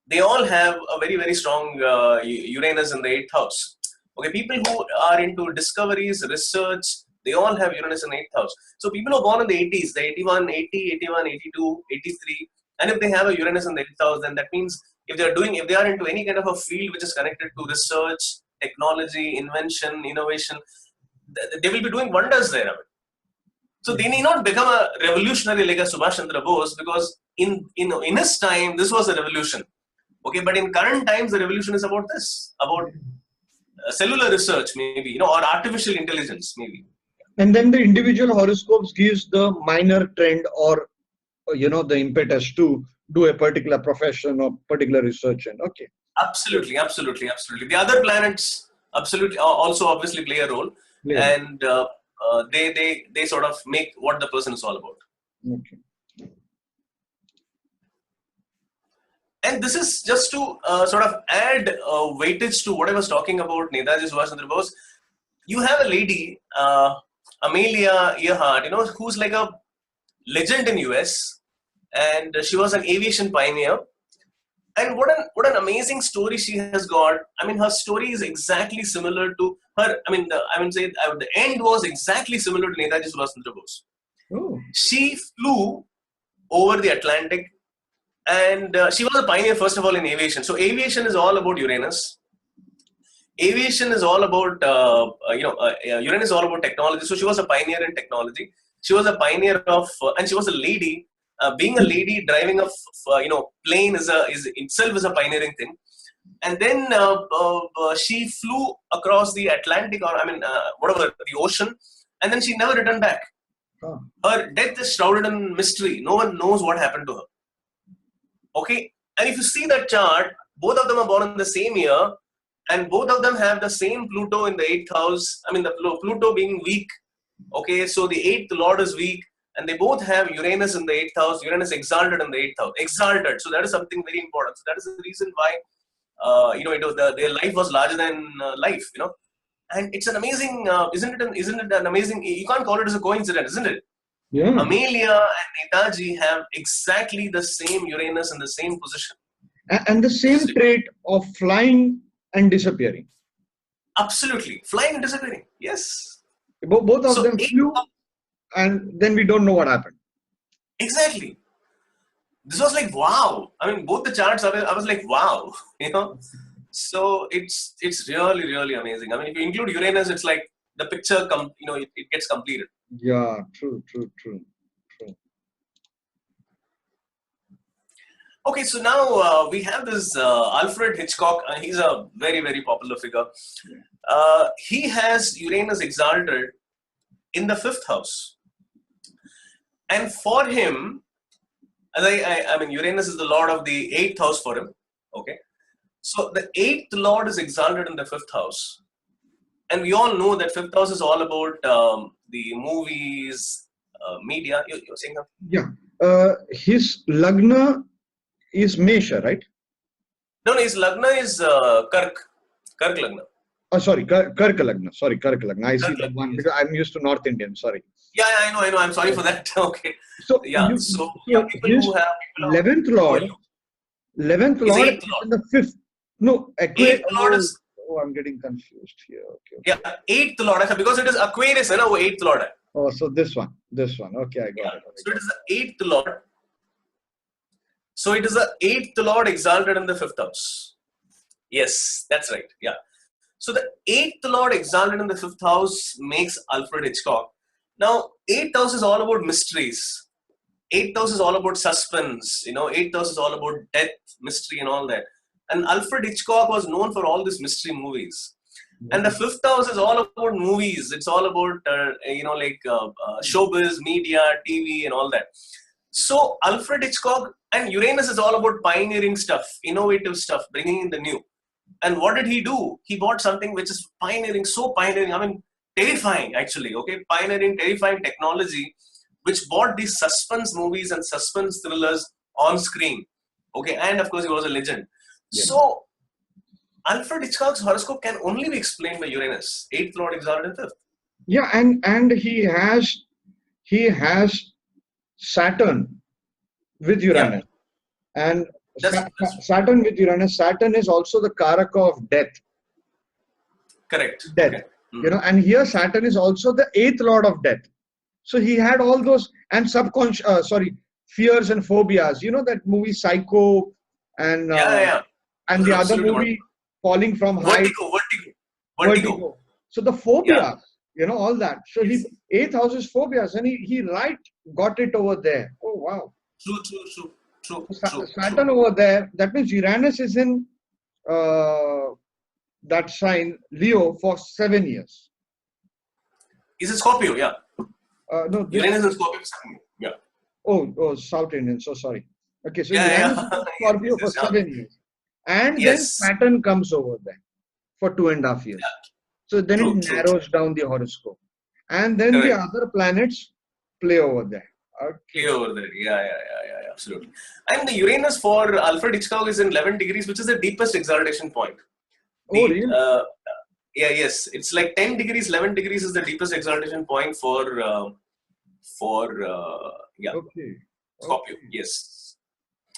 they all have a very, very strong Uranus in the 8th house. Okay, people who are into discoveries, research, they all have Uranus in the 8th house. So people who are born in the 80s, the 81, 80, 81, 82, 83, and if they have a Uranus in the 8th house, then that means if they are into any kind of a field which is connected to research, technology, invention, innovation, they will be doing wonders there. So they need not become a revolutionary like a Subhash Chandra Bose, because in his time this was a revolution. Okay, but in current times the revolution is about this, about cellular research maybe, or artificial intelligence maybe. And then the individual horoscopes gives the minor trend or the impetus to do a particular profession or particular research. And okay. Absolutely. The other planets absolutely also obviously play a role, and they sort of make what the person is all about. Okay. And this is just to sort of add weightage to what I was talking about, Netaji Subhash Chandra Bose. You have a lady, Amelia Earhart, who's like a legend in US, and she was an aviation pioneer. And what an amazing story she has got. I mean, her story is exactly similar to her. I mean, the end was exactly similar to Netaji Subhash Chandra Bose. Oh. She flew over the Atlantic, and she was a pioneer, first of all, in aviation. So aviation is all about Uranus. Aviation is all about, Uranus is all about technology. So she was a pioneer in technology. She was a pioneer of, and she was a lady. Being a lady driving a plane is itself a pioneering thing. And then she flew across the Atlantic, or the ocean, and then she never returned back. Oh. Her death is shrouded in mystery. No one knows what happened to her. Okay, and if you see that chart, both of them are born in the same year, and both of them have the same Pluto in the 8th house. I mean, the Pluto being weak. Okay, so the 8th lord is weak, and they both have Uranus in the 8th house. Uranus exalted in the 8th house. Exalted. So that is something very important. So that is the reason why their life was larger than life. And it's an amazing, isn't it an amazing? You can't call it as a coincidence, isn't it? Yeah. Amelia and Netaji have exactly the same Uranus in the same position. And the same trait of flying and disappearing. Absolutely. Flying and disappearing. Yes. Both of them flew, and then we don't know what happened. Exactly. This was like, wow. I mean, both the charts, I was like, wow. So it's really, really amazing. I mean, if you include Uranus, it's like the picture it gets completed. Yeah, true. Okay, so now we have this Alfred Hitchcock. He's a very, very popular figure. He has Uranus exalted in the 5th house. And for him, as I mean, Uranus is the lord of the 8th house for him. Okay. So the 8th lord is exalted in the 5th house. And we all know that 5th house is all about the movies, media. You're saying that? Yeah. His Lagna is Mesha, right? No, his Lagna is Kark Lagna. Oh, sorry, Karka Lagna. Sorry, Karka Lagna. I see Kark that Lagna, one yes. because I'm used to North Indian. Sorry. Yeah, I know. I'm sorry for that. Okay. So, Yeah. So yeah, his 11th Lord, 11th his Lord 8th is lord. in the 5th. No, 8th lord is I'm getting confused here. Okay. yeah 8th lord because it is Aquarius, 8th lord. Oh, so this one. Okay, I got it. So it is the 8th lord. So it is the 8th lord exalted in the 5th house. Yes, that's right. Yeah. So the 8th lord exalted in the 5th house makes Alfred Hitchcock. Now, 8th house is all about mysteries. 8th house is all about suspense. 8th house is all about death, mystery, and all that. And Alfred Hitchcock was known for all these mystery movies. And the 5th house is all about movies. It's all about, showbiz, media, TV, and all that. So Alfred Hitchcock and Uranus is all about pioneering stuff, innovative stuff, bringing in the new. And what did he do? He bought something which is pioneering, so pioneering. I mean, terrifying actually. Okay, pioneering, terrifying technology, which brought these suspense movies and suspense thrillers on screen. Okay, and of course he was a legend. Yeah. So Alfred Hitchcock's horoscope can only be explained by Uranus, 8th lord exalted in 5th. Yeah, and he has Saturn with Uranus. Yeah. And That's Saturn with Uranus. Saturn is also the Karaka of death. correct. Death. Okay. And here Saturn is also the 8th lord of death. So he had all those and fears and phobias. That movie Psycho and and the other movie Falling from Height. Vertigo. So the phobias, all that. So he 8th house is phobias, and he got it over there. Oh wow. True. Saturn over there. That means Uranus is in that sign Leo for 7 years. Is it Scorpio? Yeah. No. Uranus is Scorpio. Yeah. Oh, South Indian. So sorry. Okay, so Yeah. Uranus is in Scorpio for 7 years, and then Yes. Saturn comes over there for 2.5 years. Yeah. So then it narrows down the horoscope, and then the other planets play over there. Okay. Play over there. Yeah, absolutely. And the Uranus for Alfred Hitchcock is in 11 degrees, which is the deepest exaltation point. Oh, really? Yes. It's like 10 degrees, 11 degrees is the deepest exaltation point for Okay. Scorpio. Yes.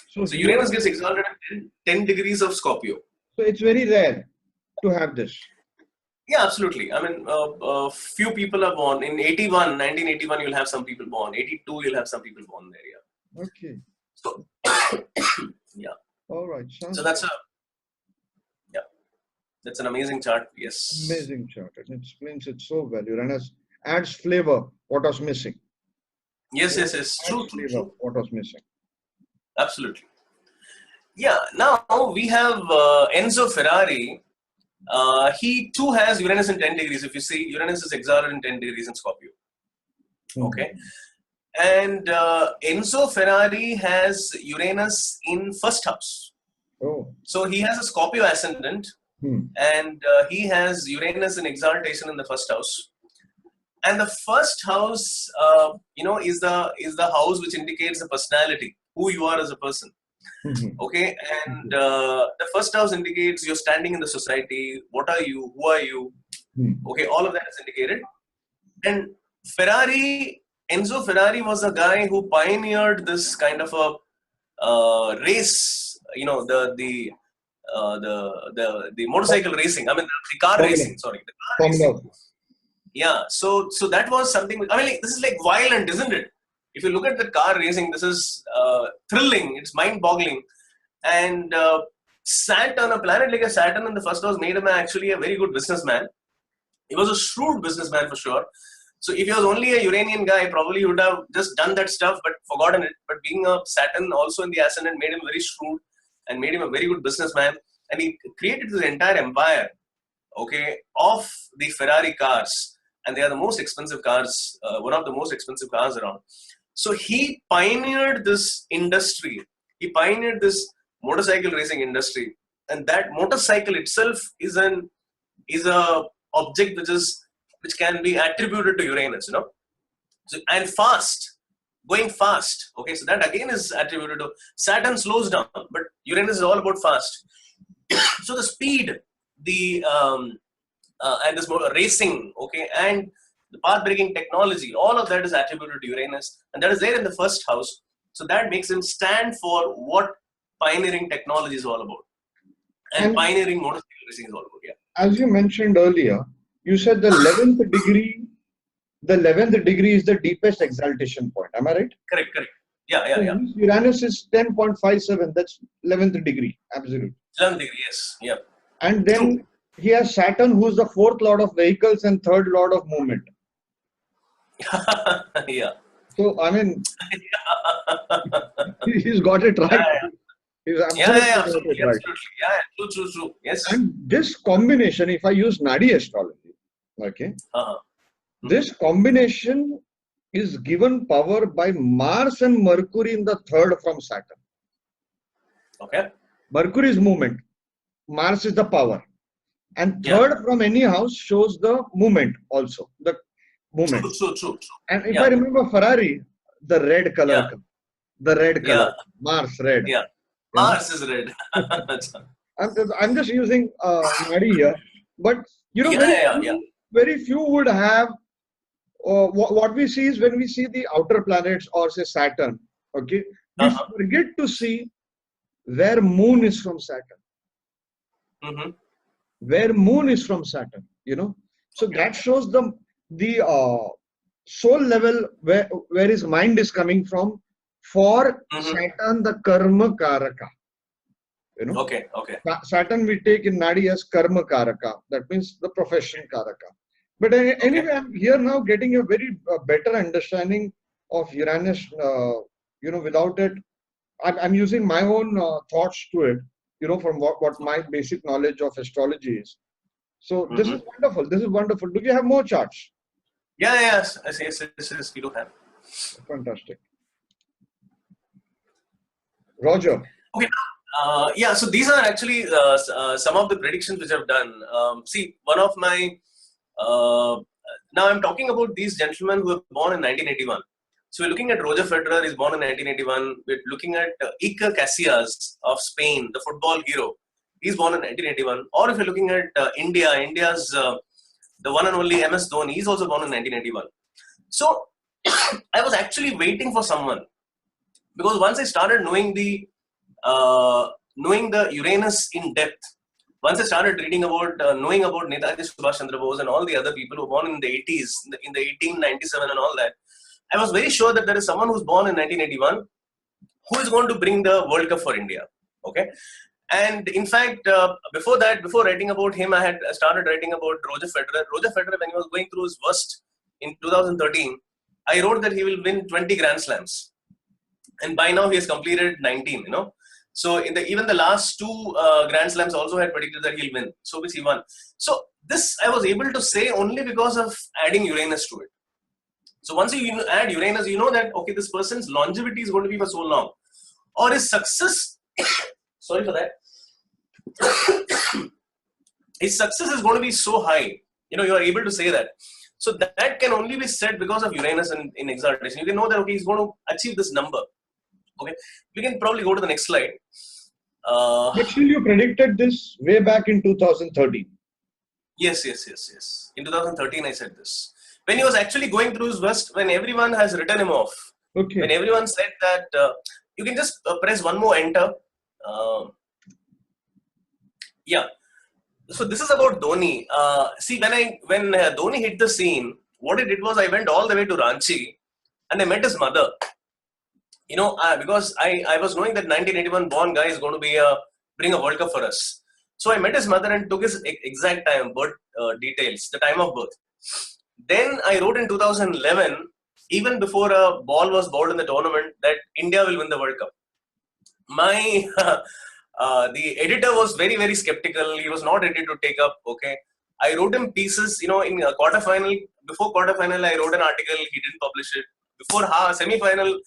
So Uranus gets exalted at 10 degrees of Scorpio. So it's very rare to have this. Yeah, absolutely. I mean, few people are born. In 1981, you'll have some people born. 82, you'll have some people born there, yeah. Okay. So, yeah. All right. So that's an amazing chart, yes. Amazing chart. It explains it so well. Uranus adds flavor, what was missing. Yes. True. What was missing. Absolutely. Yeah, now we have Enzo Ferrari. He too has Uranus in 10 degrees. If you see, Uranus is exalted in 10 degrees in Scorpio. Okay. And Enzo Ferrari has Uranus in 1st house. Oh. So he has a Scorpio ascendant, and he has Uranus in exaltation in the 1st house. And the 1st house, is the house which indicates the personality, who you are as a person. Okay, and the 1st house indicates you're standing in the society. What are you? Who are you? Okay, all of that is indicated. And Enzo Ferrari was a guy who pioneered this kind of a race. The motorcycle racing. I mean, the car racing. Sorry, the car racing. Yeah. So that was something. I mean, this is like violent, isn't it? If you look at the car racing, this is thrilling. It's mind-boggling. And Saturn, a planet like a Saturn in the 1st house, made him actually a very good businessman. He was a shrewd businessman for sure. So if he was only a Uranian guy, probably he would have just done that stuff but forgotten it. But being a Saturn also in the ascendant made him very shrewd and made him a very good businessman. And he created this entire empire, okay, of the Ferrari cars. And they are the most expensive cars, one of the most expensive cars around. So he pioneered this industry. He pioneered this motorcycle racing industry. And that motorcycle itself is a object which can be attributed to Uranus, So, and fast, going fast. Okay, so that again is attributed to Saturn. Slows down, but Uranus is all about fast. So the speed, the and this racing, okay, and the path-breaking technology, all of that is attributed to Uranus, and that is there in the first house. So that makes him stand for what pioneering technology is all about, and pioneering motorcycle racing is all about. Yeah. As you mentioned earlier, you said the 11th degree. The 11th degree is the deepest exaltation point. Am I right? Correct. Yeah. Uranus is 10.57. That's 11th degree. Absolutely. 11th degree. Yes. Yeah. And then he has Saturn, who's the fourth lord of vehicles and third lord of movement. Yeah. So I mean, he's got it right. He's absolutely right. True. Yes. And this combination, if I use Nadi astrology, okay, this combination is given power by Mars and Mercury in the third from Saturn. Okay. Mercury is movement. Mars is the power. And third from any house shows the movement also. The movement. True. And if I remember Ferrari, the red color. The red color. Mars red. Yeah. Mars is red. I'm just using Nadi here. But very few would have what we see is when we see the outer planets or say Saturn, okay, we forget to see where moon is from Saturn. Where moon is from Saturn, So that shows the soul level where his mind is coming from for Saturn, the karma karaka. Okay. Saturn we take in Nadi as karma karaka. That means the profession karaka. But anyway, I'm here now getting a very better understanding of Uranus. Without it, I'm using my own thoughts to it. From what my basic knowledge of astrology is. So this is wonderful. This is wonderful. Do you have more charts? Yes, we do have. Fantastic. Roger. Okay. So these are actually some of the predictions which I've done. See, one of my now I'm talking about these gentlemen who were born in 1981. So we're looking at Roger Federer, he's born in 1981. We're looking at Iker Casillas of Spain, the football hero. He's born in 1981. Or if you're looking at India's the one and only MS Dhoni, he's also born in 1981. So I was actually waiting for someone, because once I started knowing the Uranus in depth, once I started reading about, knowing about Netaji, Subhash, Chandra, Bose and all the other people who were born in the 80s, in the 1897 and all that, I was very sure that there is someone who's born in 1981 who is going to bring the World Cup for India. Okay. And in fact, before writing about him, I had started writing about Roger Federer. Roger Federer, when he was going through his worst in 2013, I wrote that he will win 20 Grand Slams. And by now he has completed 19, So even the last two Grand Slams also had predicted that he'll win. So which he won. So this I was able to say only because of adding Uranus to it. So once you add Uranus, you know that, okay, this person's longevity is going to be for so long. Or his success, sorry for that. His success is going to be so high. You are able to say that. So that can only be said because of Uranus in exaltation. You can know that, okay, he's going to achieve this number. Okay, we can probably go to the next slide. But still, you predicted this way back in 2013. Yes. In 2013, I said this. When he was actually going through his worst, when everyone has written him off. Okay. When everyone said that, you can just press one more enter. So this is about Dhoni. See, when Dhoni hit the scene, what it did was I went all the way to Ranchi and I met his mother. Because I was knowing that 1981 born guy is going to bring a World Cup for us. So I met his mother and took his exact time, birth details, the time of birth. Then I wrote in 2011, even before a ball was bowled in the tournament, that India will win the World Cup. My the editor was very, very skeptical. He was not ready to take up. Okay, I wrote him pieces. In a quarterfinal, before quarterfinal, I wrote an article. He didn't publish it. Before semi-final,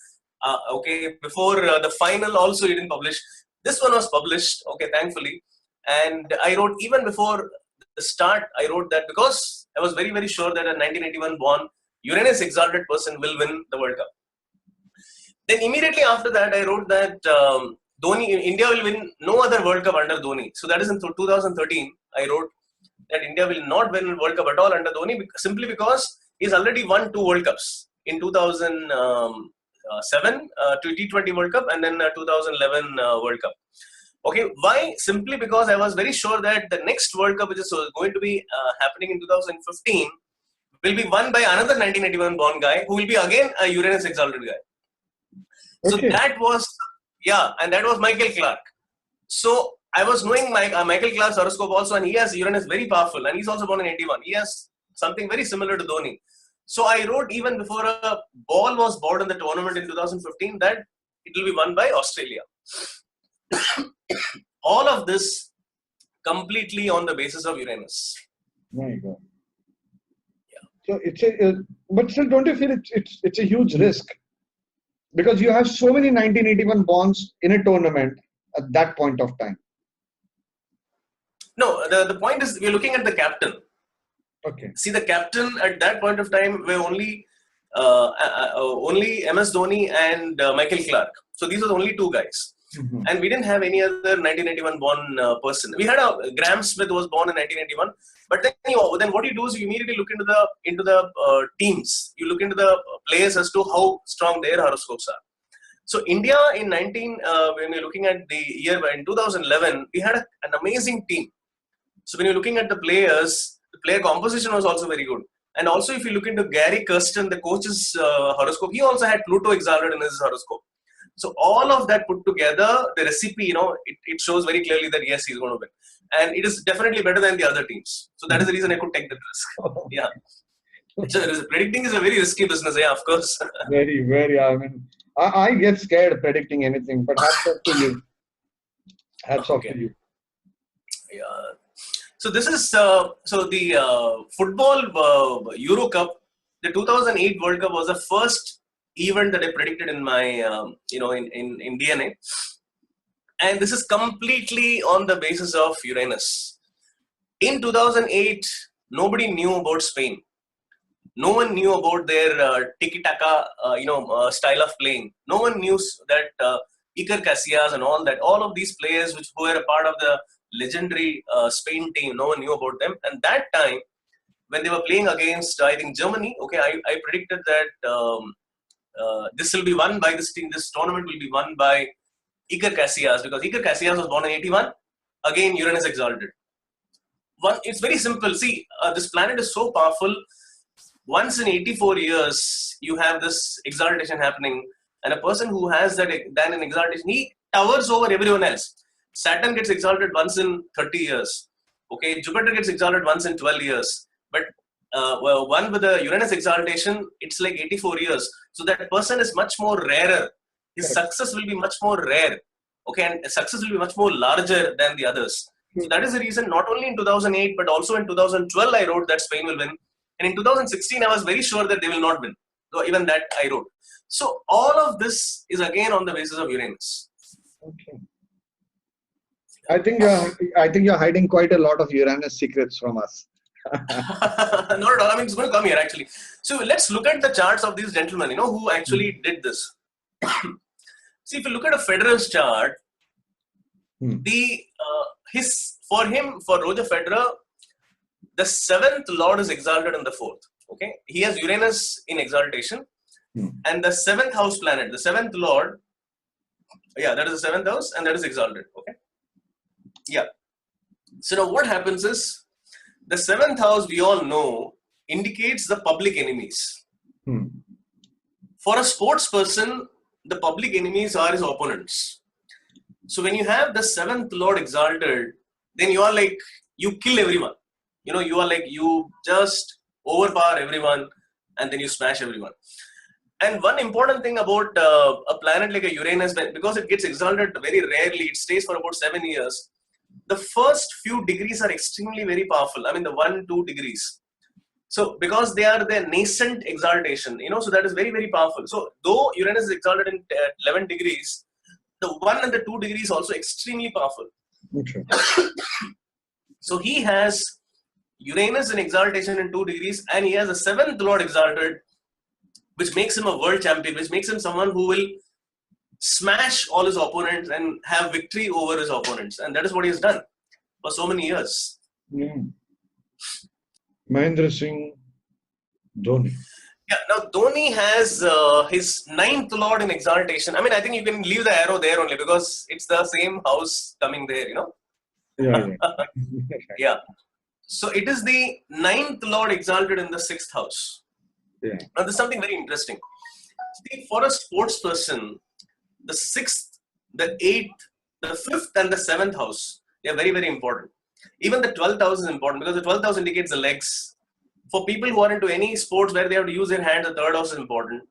before the final, also he didn't publish. This one was published. Okay, thankfully, and I wrote even before the start. I wrote that because I was very, very sure that a 1981 born Uranus exalted person will win the World Cup. Then immediately after that, I wrote that India will win no other World Cup under Dhoni. So that is in 2013. I wrote that India will not win World Cup at all under Dhoni simply because he's already won 2 World Cups in 2007 T20 World Cup and then 2011 World Cup. Okay, why? Simply because I was very sure that the next World Cup, which is going to be happening in 2015, will be won by another 1981 born guy who will be again a Uranus exalted guy. So that was, and that was Michael Clark. So I was knowing Michael Clark's horoscope also, and he has Uranus very powerful, and he's also born in 81. He has something very similar to Dhoni. So I wrote even before a ball was bowled in the tournament in 2015 that it will be won by Australia. All of this completely on the basis of Uranus. My God. So but still, don't you feel it's a huge risk? Because you have so many 1981 bonds in a tournament at that point of time. No, the point is we're looking at the captain. Okay. See, the captain at that point of time were only MS Dhoni and Michael Clark. So these are the only 2 guys. Mm-hmm. And we didn't have any other 1981 born person. We had a Graham Smith who was born in 1981. But then what you do is you immediately look into the teams. You look into the players as to how strong their horoscopes are. So India in when we're looking at the year in 2011, we had an amazing team. So when you're looking at the players, the player composition was also very good. And also if you look into Gary Kirsten, the coach's horoscope, he also had Pluto exalted in his horoscope. So all of that put together, the recipe, it shows very clearly that yes, he's going to win. And it is definitely better than the other teams. So that is the reason I could take the risk. Yeah. So predicting is a very risky business, yeah, of course. Very, very. I mean, I get scared predicting anything, but hats off to you. Hats off to you. Yeah. So this is, the football Euro Cup, the 2008 World Cup was the first event that I predicted in my, in DNA. And this is completely on the basis of Uranus. In 2008, nobody knew about Spain. No one knew about their tiki-taka, style of playing. No one knew that Iker Casillas and all that. All of these players who were a part of the legendary Spain team, no one knew about them. And that time, when they were playing against, I think, Germany, okay, I predicted that this will be won by this team. This tournament will be won by Iker Casillas, because Iker Casillas was born in 81. Again, Uranus exalted. It's very simple. See, this planet is so powerful. Once in 84 years, you have this exaltation happening, and a person who has that an exaltation, he towers over everyone else. Saturn gets exalted once in 30 years. Okay, Jupiter gets exalted once in 12 years. But one with the Uranus exaltation, it's like 84 years. So that person is much more rarer. His success will be much more rare. Okay, and success will be much more larger than the others. So that is the reason, not only in 2008, but also in 2012, I wrote that Spain will win. And in 2016, I was very sure that they will not win. So even that I wrote. So all of this is again on the basis of Uranus. Okay. I think you're hiding quite a lot of Uranus secrets from us. Not at all. I mean, it's going to come here actually. So let's look at the charts of these gentlemen, who actually did this. See, if you look at a Federer's chart, for Roger Federer, the 7th Lord is exalted in the 4th. Okay, he has Uranus in exaltation, and the 7th house planet, the 7th Lord, that is the 7th house, and that is exalted. Okay, so now what happens is, the 7th house, we all know, indicates the public enemies. For a sports person, the public enemies are his opponents. So when you have the 7th Lord exalted, then you are like, you kill everyone. You are like, you just overpower everyone, and then you smash everyone. And one important thing about a planet like a Uranus, because it gets exalted very rarely, it stays for about 7 years. The first few degrees are extremely very powerful. I mean, the 1-2 degrees. So because they are the nascent exaltation, so that is very, very powerful. So though Uranus is exalted in 11 degrees, the 1 and the 2 degrees also extremely powerful. Okay. So he has Uranus in exaltation in 2 degrees, and he has a 7th Lord exalted, which makes him a world champion, which makes him someone who will smash all his opponents and have victory over his opponents. And that is what he has done for so many years. Yeah. Mahendra Singh Dhoni. Yeah, now Dhoni has his 9th Lord in exaltation. I mean, I think you can leave the arrow there only because it's the same house coming there, Yeah. Yeah. So it is the 9th Lord exalted in the 6th house. Yeah. Now there's something very interesting. See, for a sports person, the 6th, the 8th, the 5th and the 7th house, they are very, very important. Even the 12th house is important because the 12th house indicates the legs. For people who are into any sports where they have to use their hands, the 3rd house is important.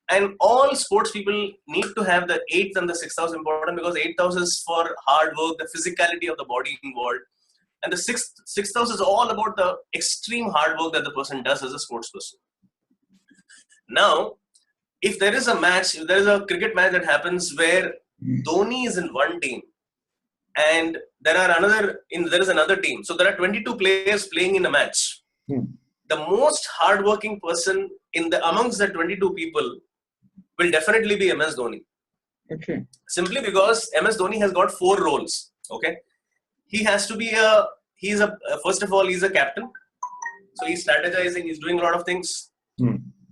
And all sports people need to have the 8th and the 6th house important because the 8th house is for hard work, the physicality of the body involved. And the 6th house is all about the extreme hard work that the person does as a sports person. Now, if there is a match, if there is a cricket match that happens where Dhoni is in one team and there is another team, so there are 22 players playing in a match. The most hardworking person amongst the 22 people will definitely be MS Dhoni. Okay. Simply because MS Dhoni has got 4 roles. Okay, he has to be first of all, he's a captain, so he's strategizing, he's doing a lot of things.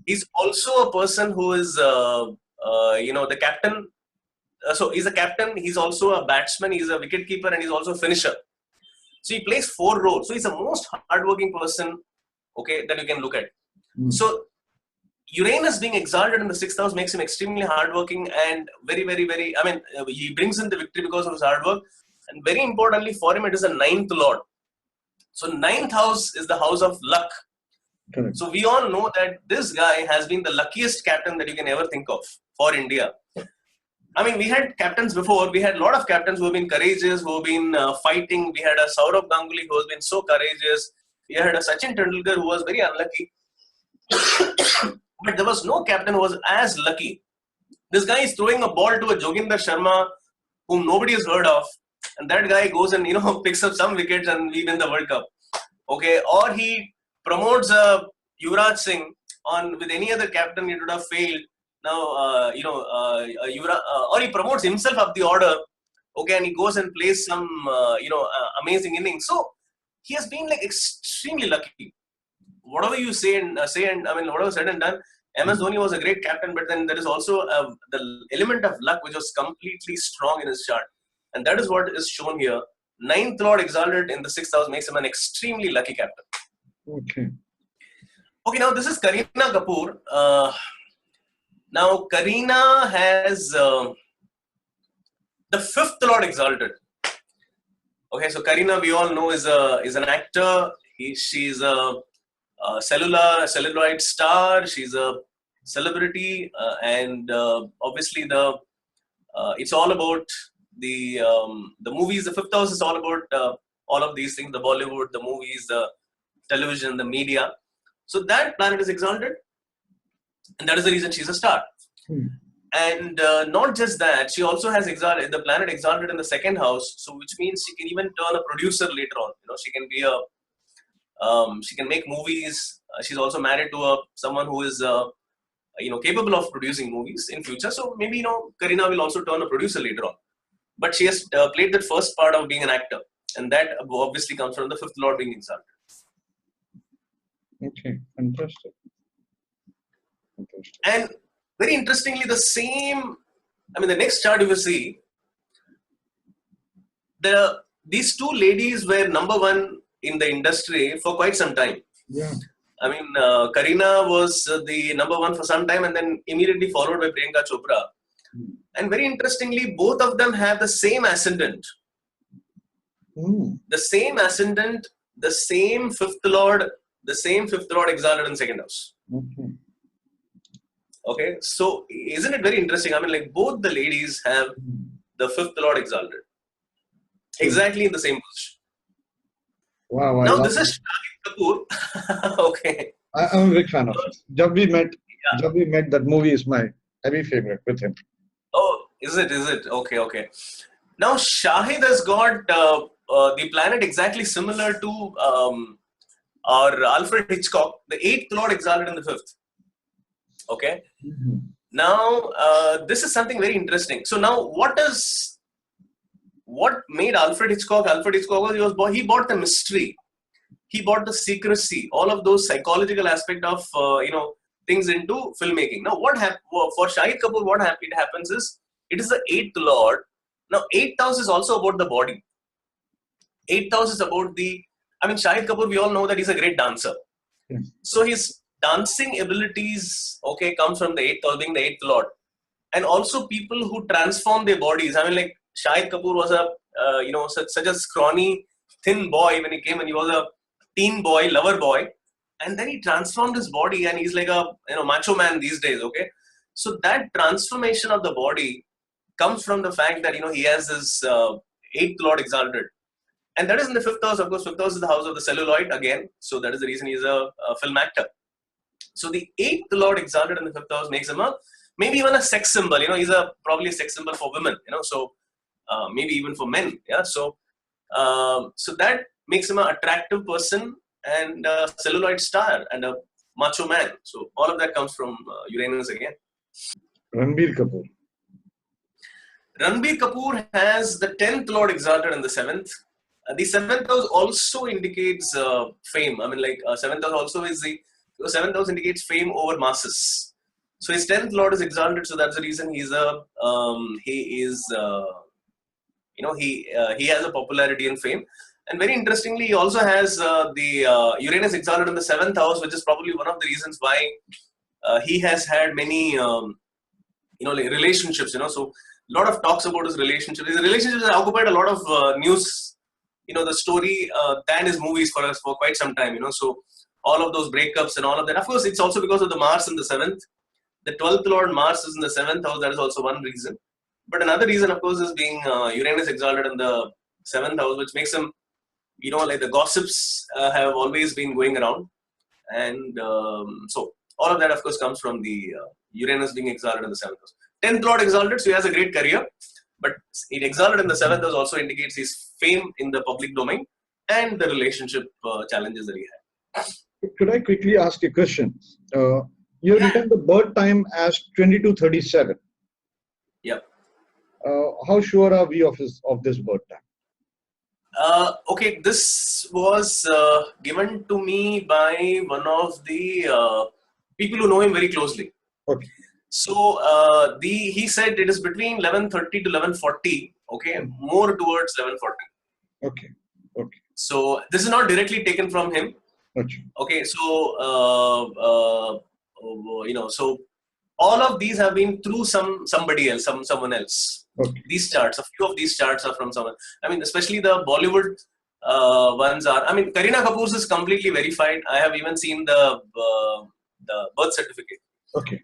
He's also a person who is, the captain. So he's a captain, he's also a batsman, he's a wicket keeper, and he's also a finisher. So he plays 4 roles. So he's the most hardworking person, okay, that you can look at. So Uranus being exalted in the 6th house makes him extremely hardworking and very, very, very, he brings in the victory because of his hard work. And very importantly for him, it is a 9th Lord. So 9th house is the house of luck. Correct. So we all know that this guy has been the luckiest captain that you can ever think of for India. I mean, we had captains before. We had a lot of captains who have been courageous, who have been fighting. We had a Saurav Ganguly who has been so courageous. We had a Sachin Tendulkar who was very unlucky. But there was no captain who was as lucky. This guy is throwing a ball to a Joginder Sharma whom nobody has heard of. And that guy goes and, picks up some wickets and we win the World Cup. Okay, or he promotes Yuvraj Singh with any other captain, it would have failed. Now, or he promotes himself up the order, okay, and he goes and plays some, amazing innings. So he has been like extremely lucky. Whatever you say and whatever said and done, MS Dhoni was a great captain, but then there is also the element of luck which was completely strong in his chart, and that is what is shown here. 9th Lord exalted in the 6th house makes him an extremely lucky captain. Okay. Okay, now this is Kareena Kapoor. Now Kareena has the 5th Lord exalted. Okay, so Kareena, we all know, is an actor. She's a celluloid star. She's a celebrity, and obviously it's all about the movies. The 5th house is all about all of these things: the Bollywood, the movies, the television, the media. So that planet is exalted, and that is the reason she's a star. And not just that, she also has the planet exalted in the 2nd house, so which means she can even turn a producer later on. She can be she can make movies. She's also married to someone who is capable of producing movies in future. So maybe Kareena will also turn a producer later on. But she has played that first part of being an actor, and that obviously comes from the 5th Lord being exalted. Okay, fantastic. And very interestingly, the next chart you will see, these 2 ladies were number 1 in the industry for quite some time. Yeah. I mean, Kareena was the number 1 for some time and then immediately followed by Priyanka Chopra. And very interestingly, both of them have the same ascendant. The same ascendant, the same 5th Lord, the same fifth lord exalted in second house. Okay. Okay, so isn't it very interesting? I mean, like both the ladies have the fifth lord exalted exactly in the same position. Wow, I Now love this it. is Shahid Kapoor. Okay, I'm a big fan of it. yeah. Jab We Met, that movie is my heavy favorite with him. Oh, is it? Is it? Okay, okay. Now Shahid has got the planet exactly similar to our Alfred Hitchcock, the eighth lord exalted in the fifth. Okay. Mhm. Now this is something very interesting. So now what made Alfred Hitchcock? Alfred Hitchcock he bought the mystery, he bought the secrecy, all of those psychological aspect of things into filmmaking. Now what happened for Shahid Kapoor? What happens is it is the eighth lord. Now eighth house is also about the body. Eighth house is about the. I mean, Shahid Kapoor. We all know that he's a great dancer. Yes. So his dancing abilities, okay, comes from the eighth house, being the eighth lord, and also people who transform their bodies. I mean, like Shahid Kapoor was a such a scrawny, thin boy when he came, and he was a teen boy, lover boy, and then he transformed his body, and he's like a macho man these days. Okay, so that transformation of the body comes from the fact that he has this eighth lord exalted, and that is in the fifth house. Of course, fifth house is the house of the celluloid again, so that is the reason he's a film actor. So the eighth lord exalted in the fifth house makes him maybe even a sex symbol. He's probably a sex symbol for women. So maybe even for men. Yeah. So so that makes him an attractive person and a celluloid star and a macho man. So all of that comes from Uranus again. Ranbir Kapoor. Ranbir Kapoor has the 10th lord exalted in the 7th. The 7th house also indicates fame. I mean, like 7th house also is the 7th house indicates fame over masses. So his 10th lord is exalted, so that's the reason he is he has a popularity and fame. And very interestingly, he also has the Uranus exalted in the 7th house, which is probably one of the reasons why he has had many like relationships. So a lot of talks about his relationships. His relationships have occupied a lot of news, the story than his movies for us for quite some time. So all of those breakups and all of that. Of course, it's also because of the Mars in the 7th. The 12th lord Mars is in the 7th house. That is also one reason. But another reason, of course, is being Uranus exalted in the 7th house, which makes him, like the gossips have always been going around. And so all of that, of course, comes from the Uranus being exalted in the 7th house. 10th lord exalted, so he has a great career. But it exalted in the 7th house also indicates his fame in the public domain and the relationship challenges that he had. Could I quickly ask a question? You written the birth time as 2237. Yeah. How sure are we of this birth time? Okay, this was given to me by one of the people who know him very closely. Okay. So he said it is between 11:30 to 11:40. Okay, more towards 11:40. Okay. Okay. So this is not directly taken from him. Okay, so so all of these have been through somebody else, someone else. Okay. These charts, a few of these charts are from someone. I mean, especially the Bollywood ones are. I mean, Kareena Kapoor's is completely verified. I have even seen the birth certificate. Okay.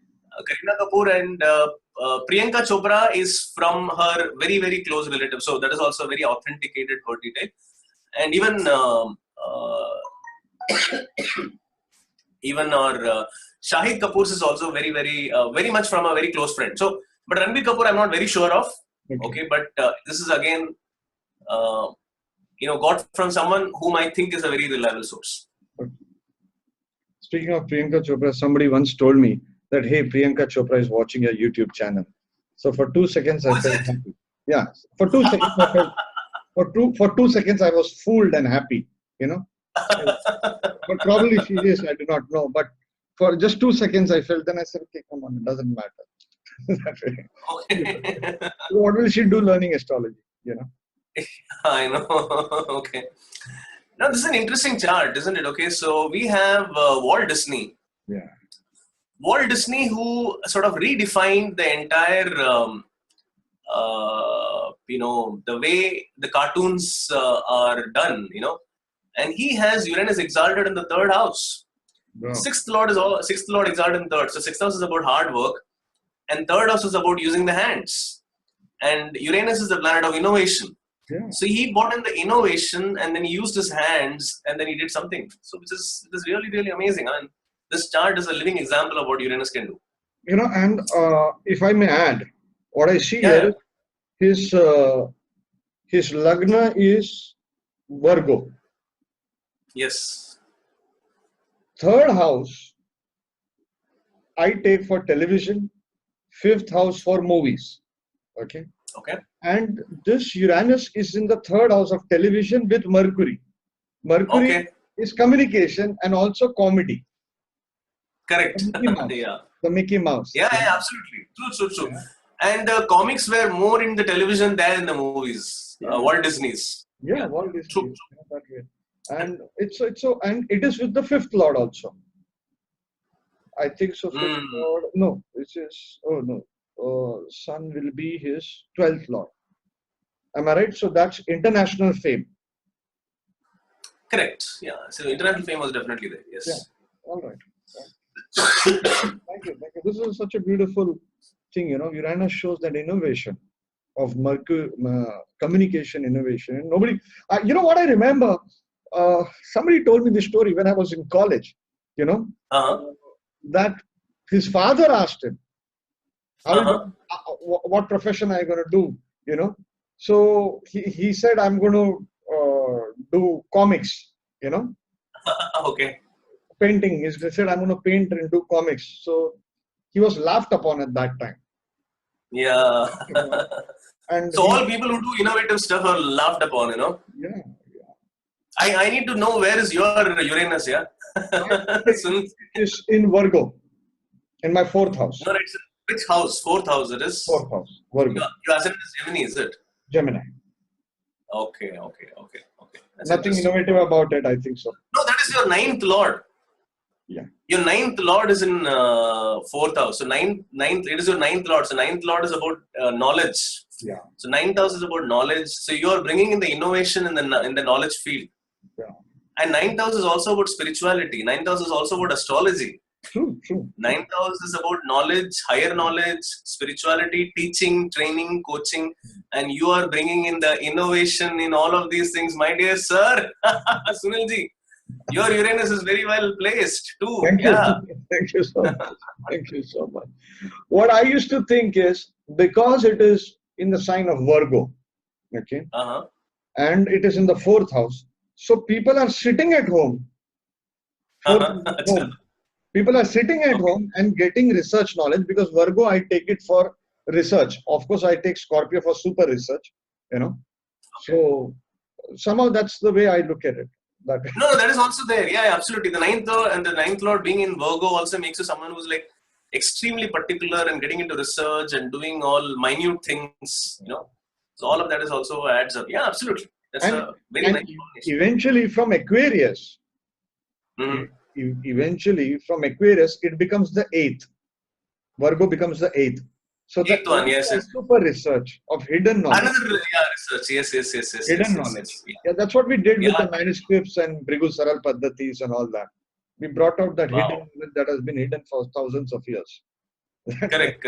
Kareena Kapoor and Priyanka Chopra is from her very, very close relative. So that is also a very authenticated birth detail. And even even our Shahid Kapoor's is also very, very, very much from a very close friend. So, but Ranbir Kapoor, I'm not very sure of. Okay, but this is again, got from someone whom I think is a very reliable source. Okay. Speaking of Priyanka Chopra, somebody once told me that, hey, Priyanka Chopra is watching your YouTube channel. So for 2 seconds, I felt happy. Yeah, for 2 seconds, I felt for 2 seconds I was fooled and happy. But probably she is. I do not know. But for just 2 seconds, I felt. Then I said, okay, come on, it doesn't matter. Okay. So what will she do learning astrology? I know. Okay. Now this is an interesting chart, isn't it? Okay, so we have Walt Disney. Yeah. Walt Disney, who sort of redefined the entire, the way the cartoons are done. and he has Uranus exalted in the third house. Wow. Sixth lord exalted in third. So sixth house is about hard work, and third house is about using the hands. And Uranus is the planet of innovation. Yeah. So he brought in the innovation, and then he used his hands, and then he did something. So it is really, really amazing. I mean, this chart is a living example of what Uranus can do. And if I may add, what I see Yeah, here, his lagna is Virgo. yes. Third house, I take for television. Fifth house for movies. Okay. Okay. And this Uranus is in the third house of television with Mercury. Mercury Okay. is communication and also comedy. Correct. The Mickey Mouse. Yeah. The Mickey Mouse. Yeah, absolutely. True. Yeah. And comics were more in the television than in the movies. Yeah. Walt Disney's. Yeah, Walt Disney. True. That way. And and it is with the fifth lord also. I think so. Fifth lord. No, this is Sun will be his 12th lord. Am I right? So that's international fame. Correct. Yeah. So international fame was definitely there. Yes. Yeah. All right. Thank you. This is such a beautiful thing. Uranus shows that innovation of Mercury, communication innovation. Nobody. What I remember? Somebody told me this story when I was in college. That his father asked him, what profession are you going to do? So he said, I'm going to do comics. Okay. Painting. He said, I'm going to paint and do comics. So he was laughed upon at that time. Yeah. And so all people who do innovative stuff are laughed upon. Yeah. I need to know, where is your Uranus? Yeah. It's in Virgo, in my fourth house. No, it's which house? Fourth house. It is. Fourth house, Virgo. Your ascendant is Gemini, is it? Gemini. Okay. That's Nothing innovative about it, I think so. No, that is your ninth lord. Yeah. Your ninth lord is in fourth house. So ninth, it is your ninth lord. So ninth lord is about knowledge. Yeah. So ninth house is about knowledge. So you are bringing in the innovation in the knowledge field. Yeah. And ninth house is also about spirituality. Ninth house is also about astrology. True. Ninth house is about knowledge, higher knowledge, spirituality, teaching, training, coaching, and you are bringing in the innovation in all of these things, my dear sir. Sunilji, your Uranus is very well placed too. Thank you. Thank you so much. Thank you so much. What I used to think is, because it is in the sign of Virgo, okay, and it is in the fourth house, so people are sitting at home. People are sitting at home and getting research knowledge, because Virgo, I take it for research. Of course, I take Scorpio for super research, So somehow that's the way I look at it. No, that is also there. Yeah, absolutely. The ninth lord being in Virgo also makes you someone who's like extremely particular and getting into research and doing all minute things, So all of that is also adds up. Yeah, absolutely. That's a very nice combination. Eventually from Aquarius, it becomes the 8th. Virgo becomes the 8th. So eighth one, yes. Super research of hidden knowledge. Another research. Yes. Hidden knowledge. Yeah, that's what we did with the manuscripts and Brigu Saral Paddhatis and all that. We brought out that hidden knowledge that has been hidden for thousands of years. Correct.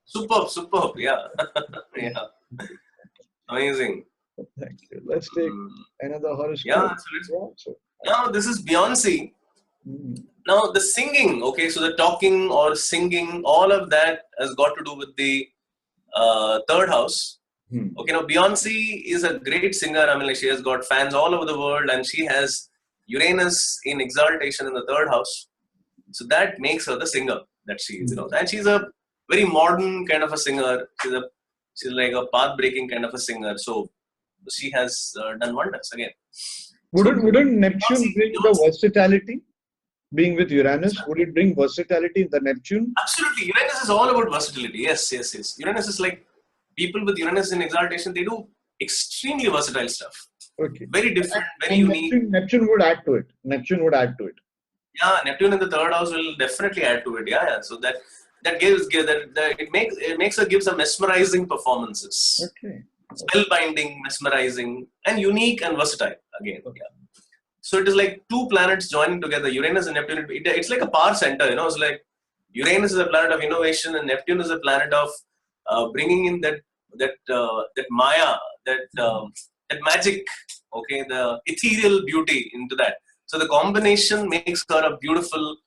Superb. Yeah. Yeah. Amazing. Thank you. Let's take another horoscope. Yeah, so now this is Beyonce. Now the singing, okay, so the talking or singing, all of that has got to do with the third house. Okay, now Beyonce is a great singer. I mean, like, she has got fans all over the world, and she has Uranus in exaltation in the third house. So that makes her the singer that she is, and she's a very modern kind of a singer. She's like a path-breaking kind of a singer. So she has done wonders again. Wouldn't Neptune bring the versatility? Being with Uranus, would it bring versatility in the Neptune? Absolutely. Uranus is all about versatility. Yes. Uranus is like, people with Uranus in exaltation, they do extremely versatile stuff. Okay. Very different, very unique. Neptune would add to it. Yeah, Neptune in the third house will definitely add to it. Yeah. So that it makes her give some mesmerizing performances. Okay. Spellbinding, mesmerizing, and unique and versatile again. Yeah. So it is like two planets joining together, Uranus and Neptune. It's like a power center, It's like Uranus is a planet of innovation, and Neptune is a planet of bringing in that Maya, that magic, okay, the ethereal beauty into that. So the combination makes her a beautiful,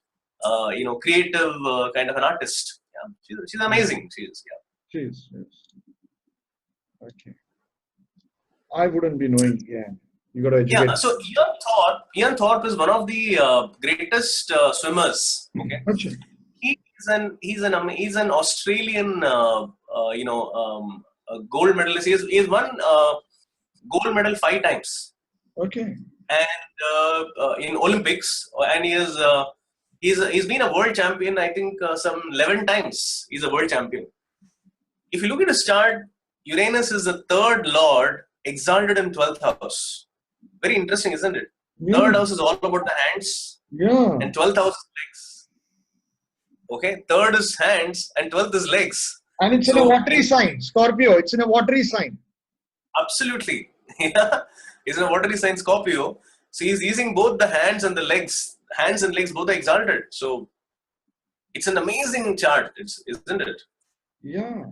creative kind of an artist. Yeah, she's amazing. She is. Yeah. Cheers. Yes. Okay. I wouldn't be knowing. Yeah. You got to educate. Yeah. So Ian Thorpe is one of the greatest swimmers. Okay. Okay. He's an Australian gold medalist. He has won gold medal 5 times. Okay. And in Olympics, and he's been a world champion. I think some 11 times he's a world champion. If you look at his chart, Uranus is the third lord exalted in 12th house. Very interesting, isn't it? Yeah. Third house is all about the hands. Yeah. And 12th house is legs. Okay, third is hands and 12th is legs. And it's in a watery sign, Scorpio. It's in a watery sign. Absolutely. Yeah. It's in a watery sign, Scorpio. So he's using both the hands and the legs. Hands and legs both are exalted. So it's an amazing chart, isn't it? Yeah.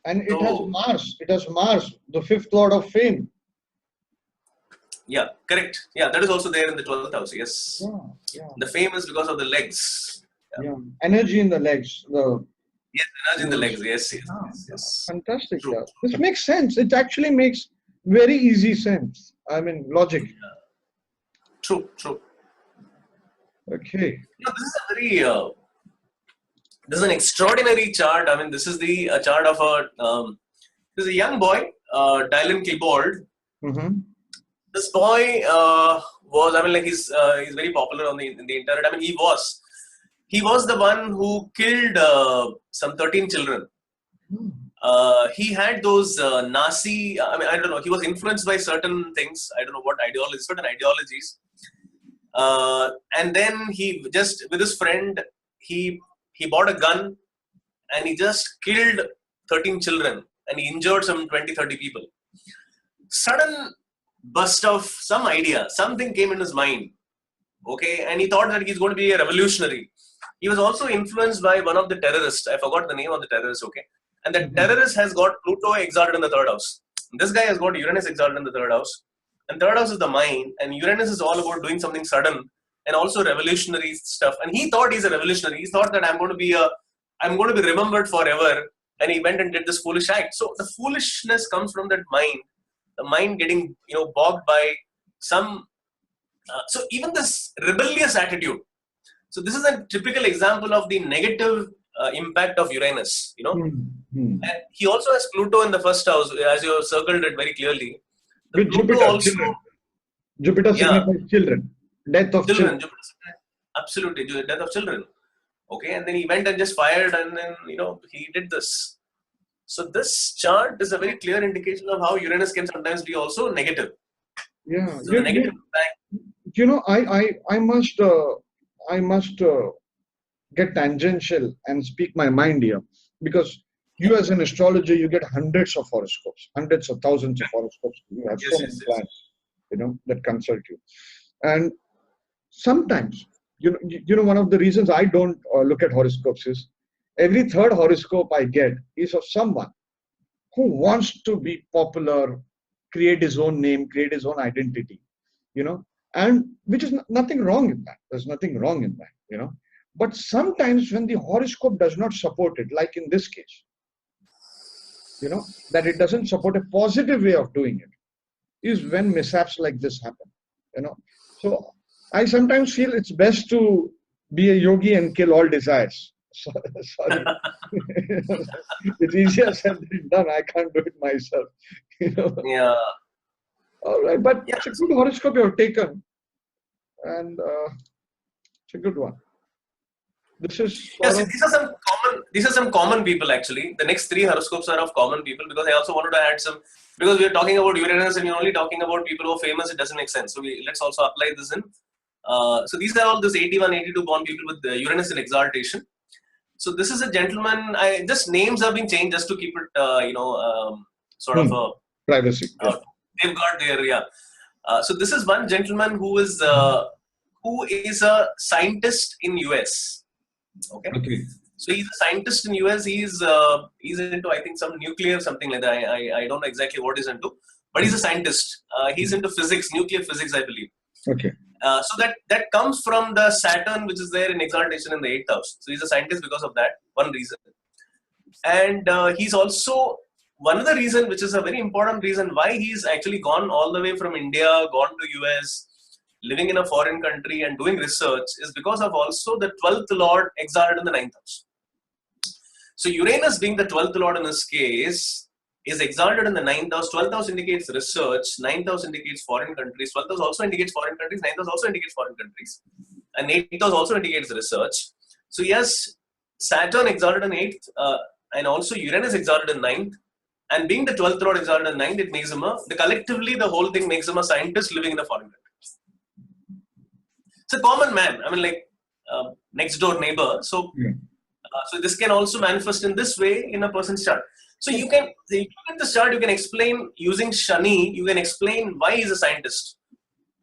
And it has Mars. It has Mars, the 5th lord of fame. Yeah, correct. Yeah, that is also there in the 12th house. Yes. Yeah. The fame is because of the legs. Yeah. Energy in the legs. Yes, energy in the legs. Yes. Fantastic. Yeah. This makes sense. It actually makes very easy sense. I mean, logic. Yeah. True. Okay. This is an extraordinary chart. I mean, this is the chart of this is a young boy, Dylan Klebold. Mm-hmm. This boy he's very popular in the internet. I mean, he was the one who killed some 13 children. He had those Nazi, I don't know, he was influenced by certain things. I don't know what certain ideologies. And then he just, with his friend, he bought a gun and he just killed 13 children and he injured some 20-30 people. Sudden burst of some idea, something came in his mind. Okay, and he thought that he's going to be a revolutionary. He was also influenced by one of the terrorists. I forgot the name of the terrorist. Okay, and the terrorist has got Pluto exalted in the 3rd house. This guy has got Uranus exalted in the 3rd house, and 3rd house is the mind, and Uranus is all about doing something sudden and also revolutionary stuff. And he thought he's a revolutionary. He thought that I'm going to be remembered forever. And he went and did this foolish act. So the foolishness comes from that mind. The mind getting bogged by some. So even this rebellious attitude. So this is a typical example of the negative impact of Uranus. And he also has Pluto in the 1st house, as you circled it very clearly. With Jupiter, children. Jupiter signifies children. Death of children. Absolutely, death of children. Okay, and then he went and just fired, and then he did this. So this chart is a very clear indication of how Uranus can sometimes be also negative. Yeah, so the negative impact. I must get tangential and speak my mind here, because you as an astrologer, you get hundreds of horoscopes, hundreds of thousands of horoscopes. You have so many clients, that consult you, and sometimes, one of the reasons I don't look at horoscopes is every 3rd horoscope I get is of someone who wants to be popular, create his own name, create his own identity, and which is nothing wrong in that. There's nothing wrong in that, But sometimes when the horoscope does not support it, like in this case, that it doesn't support a positive way of doing it, is when mishaps like this happen, So I sometimes feel it's best to be a yogi and kill all desires. Sorry. It's easier said than done. I can't do it myself. Yeah. All right, but it's a good horoscope you have taken, and it's a good one. This is these are some common people actually. The next 3 horoscopes are of common people, because I also wanted to add some, because we are talking about Uranus and we're only talking about people who are famous. It doesn't make sense. So let's also apply this in. So these are all this 81, 82 born people with Uranus in exaltation. So this is a gentleman. Just names have been changed just to keep it, sort of privacy. Safeguard there. Yeah. So this is one gentleman who is a scientist in US. Okay. Okay. So he's a scientist in US. He's into, I think, some nuclear something like that. I don't know exactly what he's into, but he's a scientist. He's into physics, nuclear physics, I believe. Okay. So that comes from the Saturn, which is there in exaltation in the 8th house. So he's a scientist because of that, one reason. And he's also one other reason, which is a very important reason why he's actually gone all the way from India, gone to US, living in a foreign country and doing research, is because of also the 12th Lord exalted in the 9th house. So Uranus, being the 12th Lord in this case, is exalted in the 9th house. 12th house indicates research, 9th house indicates foreign countries, 12th house also indicates foreign countries, 9th house also indicates foreign countries, and 8th house also indicates research. So yes, Saturn exalted in 8th, and also Uranus exalted in 9th, and being the 12th Lord exalted in 9th, it makes him collectively the whole thing makes him a scientist living in a foreign country. It's a common man, I mean, like next door neighbor. So so this can also manifest in this way in a person's chart. So you can look at the chart, you can explain using Shani, you can explain why he's a scientist,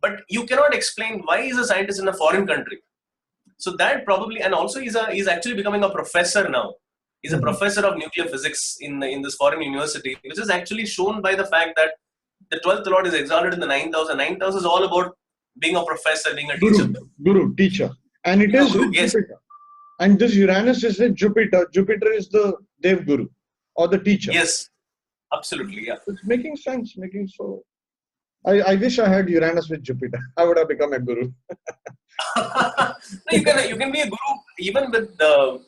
but you cannot explain why he's a scientist in a foreign country. So that probably, and also he's actually becoming a professor now. He's a professor of nuclear physics in this foreign university, which is actually shown by the fact that the 12th Lord is exalted in the 9th house, and 9th house is all about being a professor, being a teacher. Guru, teacher. And it is Guru, yes. Jupiter. And this Uranus is with Jupiter. Jupiter is the Dev Guru or the teacher. Yes, absolutely, yeah. It's making sense, I wish I had Uranus with Jupiter. I would have become a guru. No, you can be a guru even with the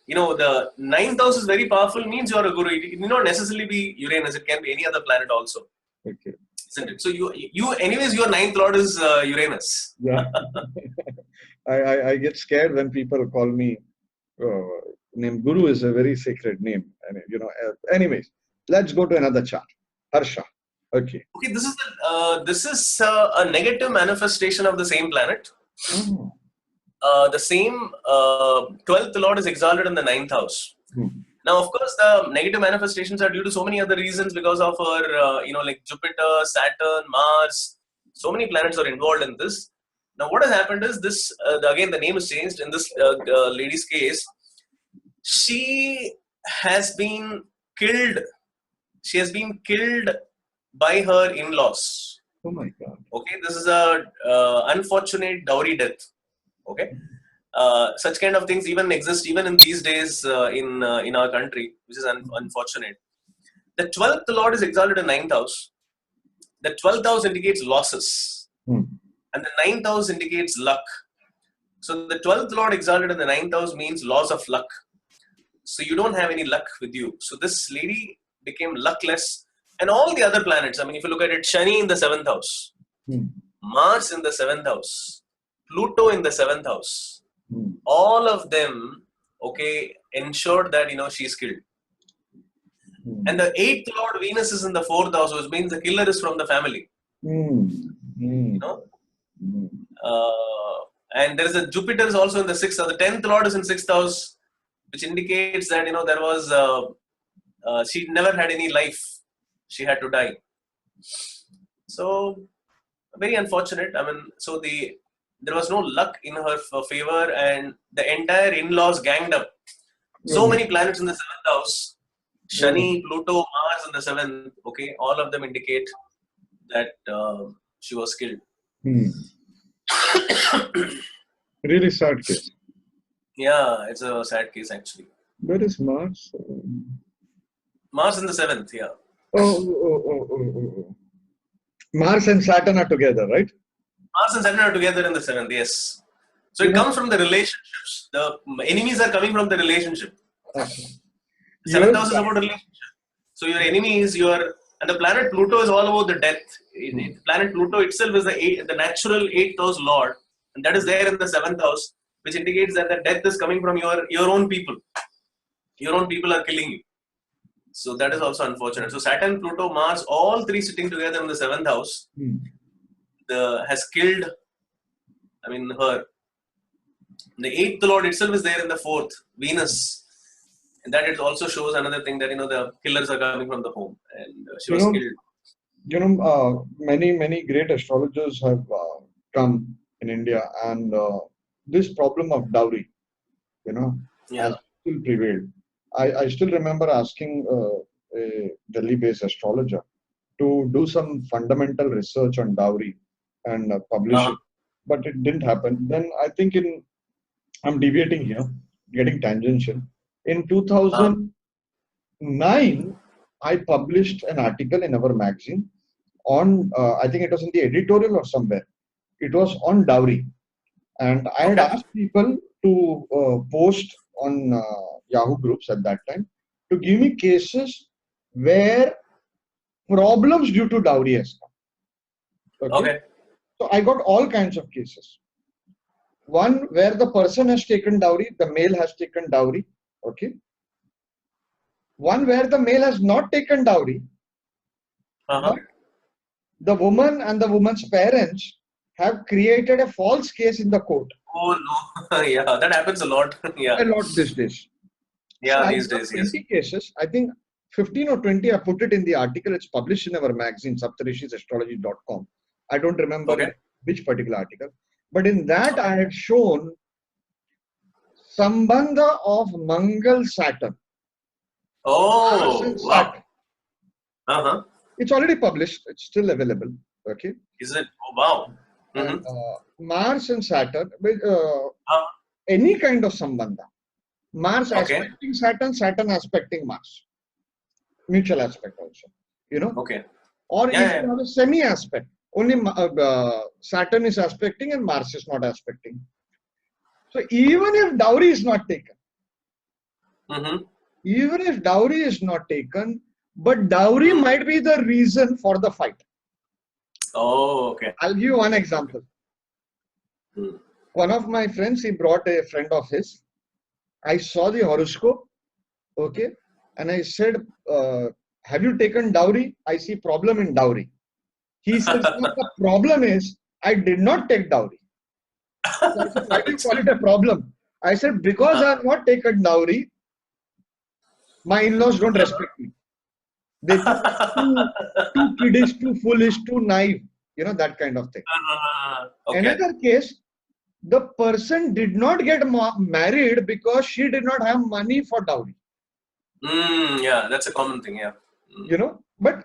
9th house is very powerful, means you are a guru. It need not necessarily be Uranus, it can be any other planet also. Okay. Isn't it? So you anyways, your 9th Lord is Uranus. Yeah. I get scared when people call me name Guru is a very sacred name. And anyways, let's go to another chart. Harsha. Okay. Okay, this is a negative manifestation of the same planet. The same 12th Lord is exalted in the 9th house. Now, of course, the negative manifestations are due to so many other reasons because of our, like Jupiter, Saturn, Mars. So many planets are involved in this. Now, what has happened is this, again, the name is changed in this lady's case. She has been killed. She has been killed by her in-laws. Oh my God. Okay, this is a unfortunate dowry death. Okay, such kind of things even exist even in these days in our country, which is unfortunate. The 12th Lord is exalted in 9th house. The 12th house indicates losses, and the 9th house indicates luck. So the 12th Lord exalted in the 9th house means loss of luck. So you don't have any luck with you. So this lady became luckless, and all the other planets. I mean, if you look at it, Shani in the 7th house, Mars in the 7th house, Pluto in the 7th house, all of them, okay, ensured that she's killed. And the 8th Lord Venus is in the 4th house, which means the killer is from the family. And there is a Jupiter is also in the 6th house. The 10th Lord is in 6th house, which indicates that there was she never had any life. She had to die. So very unfortunate. I mean, so there was no luck in her favor, and the entire in-laws ganged up. So many planets in the 7th house, Shani, Pluto, Mars in the 7th, okay, all of them indicate that she was killed. Really sad case. Yeah, it's a sad case actually. Where is Mars? Mars in the 7th, yeah. Oh. Mars and Saturn are together, right? Mars and Saturn are together in the 7th, yes. So it comes from the relationships. The enemies are coming from the relationship. Okay. 7th house is about relationship. So your enemy is and the planet Pluto is all about the death. Planet Pluto itself is the natural 8th house lord, and that is there in the 7th house, which indicates that the death is coming from your own people. Your own people are killing you. So that is also unfortunate. So Saturn, Pluto, Mars, all three sitting together in the 7th house has killed, her. The 8th Lord itself is there in the 4th, Venus. And that it also shows another thing that, the killers are coming from the home. And she was killed. Many great astrologers have come in India, and this problem of dowry, you know, Yeah. has still prevailed. I still remember asking a Delhi-based astrologer to do some fundamental research on dowry and publish Uh-huh. it, but it didn't happen. Then I think I'm deviating here, getting tangential. In Uh, 2009, I published an article in our magazine on, I think it was in the editorial or somewhere. It was on dowry, and I had okay. asked people to post on Yahoo groups at that time to give me cases where problems due to dowry has come. Okay, Okay. so I got all kinds of cases. One where the person has taken dowry, the male has taken dowry. Okay, one where the male has not taken dowry, Uh-huh. but the woman and the woman's parents have created a false case in the court. Oh no. Yeah, that happens a lot. Yeah. A lot these days. So Yeah, I these got days, yes. 20 cases. I think 15 or 20 I put it in the article. It's published in our magazine, Saptarishisastrology.com. I don't remember Okay. which particular article. But in that I had shown Sambandha of Mangal Saturn, Mars and Oh, wow. Saturn. Uh-huh. It's already published. It's still available. Okay. Is it? Oh, wow. And Mm-hmm. Mars and Saturn, Uh, any kind of Sambandha. Mars okay. aspecting Saturn, Saturn aspecting Mars. Mutual aspect also. You know, Okay. or Yeah, you yeah. can have a semi aspect. Only Saturn is aspecting and Mars is not aspecting. So even if dowry is not taken, Mm-hmm. even if dowry is not taken, but dowry Mm. might be the reason for the fight. Oh, okay. I'll give you one Okay. example. Mm. One of my friends, he brought a friend of his. I saw the horoscope, okay, and I said, "Have you taken dowry? I see problem in dowry." He says, "No, the problem is I did not take dowry." So I said, "Why do you call it a problem?" I said, "Because I have not taken dowry, my in-laws don't respect me. They think I'm too kiddish, too foolish, too naive, that kind of thing." Okay. Another case, the person did not get married because she did not have money for dowry, Mm, yeah, that's a common thing. Yeah. Mm. But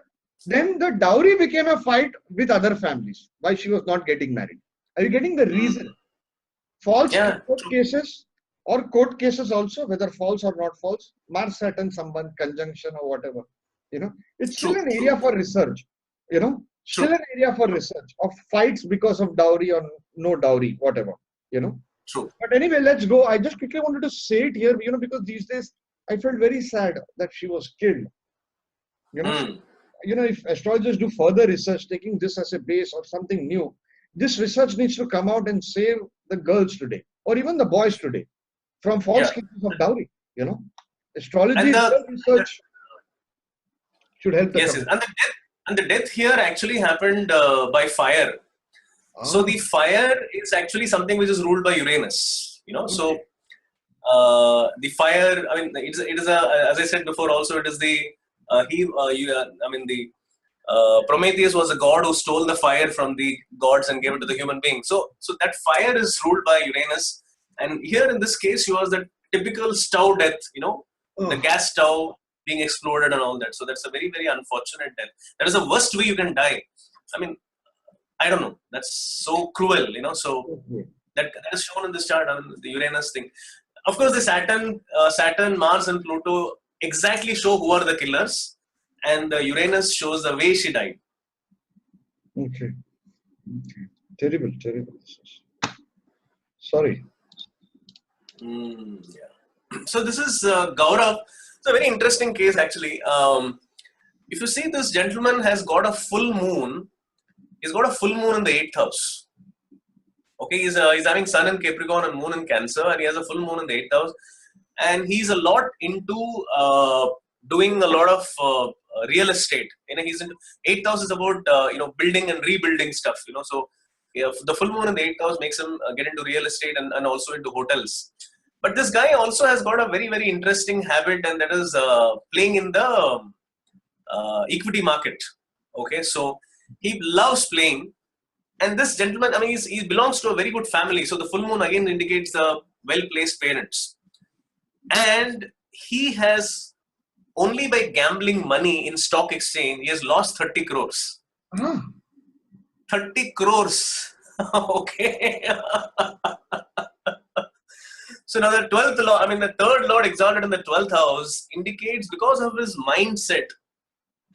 then the dowry became a fight with other families why she was not getting married. Are you getting the Mm. reason? False Yeah. court True. cases or court cases also, whether false or not false, Mars Saturn Samban conjunction or whatever, it's still True. an True. area for research, still True. an area for research of fights because of dowry or no dowry, whatever, you know. True. But anyway, let's go. I just quickly wanted to say it here, because these days I felt very sad that she was killed, you know. Mm. If astrologers do further research, taking this as a base or something new, this research needs to come out and save the girls today or even the boys today from false Yeah. cases of dowry. Astrology And the, and the research should help the yes, yes, community. and the death here actually happened by fire. So Ah, the fire is actually something which is ruled by Uranus. okay. So the fire. I mean, it is a, as I said before. Also, it is the I mean, the Prometheus was a god who stole the fire from the gods and gave it to the human being. So that fire is ruled by Uranus. And here in this case, she was the typical stove death. The Oh, gas stove being exploded and all that. So that's a very, very unfortunate death. That is the worst way you can die. I mean, I don't know. That's so cruel. So okay. that is shown in this chart. I mean, the Uranus thing. Of course, the Saturn, Mars, and Pluto exactly show who are the killers, and the Uranus shows the way she died. Okay. Okay. Terrible, terrible. Sorry. Yeah. So this is Gaurav. It's a very interesting case actually. If you see, this gentleman has got a full moon. He's got a full moon in the 8th house. Okay, he's having Sun in Capricorn and Moon in Cancer, and he has a full moon in the 8th house. And he's a lot into doing a lot of real estate. He's into 8th house is about building and rebuilding stuff. So yeah, the full moon in the 8th house makes him get into real estate and also into hotels. But this guy also has got a very, very interesting habit, and that is playing in the equity market. Okay, so he loves playing. And this gentleman, I mean, he belongs to a very good family. So the full moon again indicates the well-placed parents. And he has, only by gambling money in stock exchange, he has lost 30 crores. Ah, 30 crores. Okay. So now the 12th lord, I mean, the third lord exalted in the 12th house indicates because of his mindset,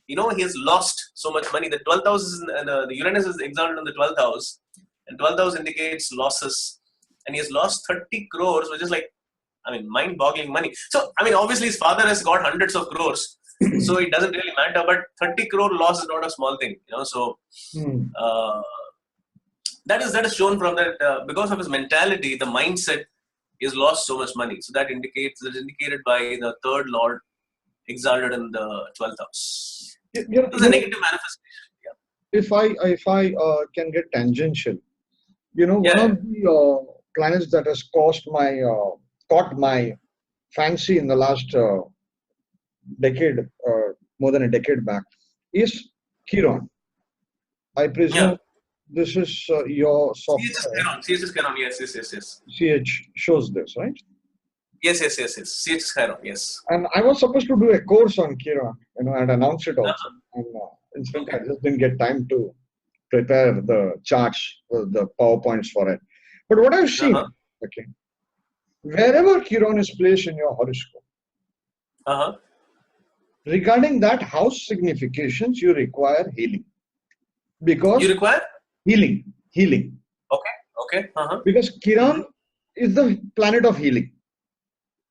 he has lost so much money. The 12th house is, the Uranus is exalted in the 12th house, and 12th house indicates losses. And he has lost 30 crores, which is like, I mean, mind-boggling money. So, I mean, obviously his father has got hundreds of crores, so it doesn't really matter. But 30 crore loss is not a small thing, So uh, that is shown from that because of his mentality, the mindset, he has lost so much money. So that is indicated by the third lord exalted in the 12th house. you It's a negative manifestation. Yeah. if I can get tangential, one Yeah. of the planets that has caught my fancy in the last decade, more than a decade back, is Chiron. I Yeah. presume this is your CHS software. Chiron. CHS Chiron. Yes, yes, yes, yes. CH shows this, right? Yes, yes, yes, yes. CHS Chiron. Yes. And I was supposed to do a course on Chiron, and announce it also. Uh-huh. And incidentally, Okay. I just didn't get time to prepare the charts, the PowerPoints for it. But what I've seen, Uh-huh. okay, wherever Chiron is placed in your horoscope, Uh-huh. regarding that house significations, you require healing. You Because require? healing. Okay. Okay. Uh-huh. Because Chiron is the planet of healing.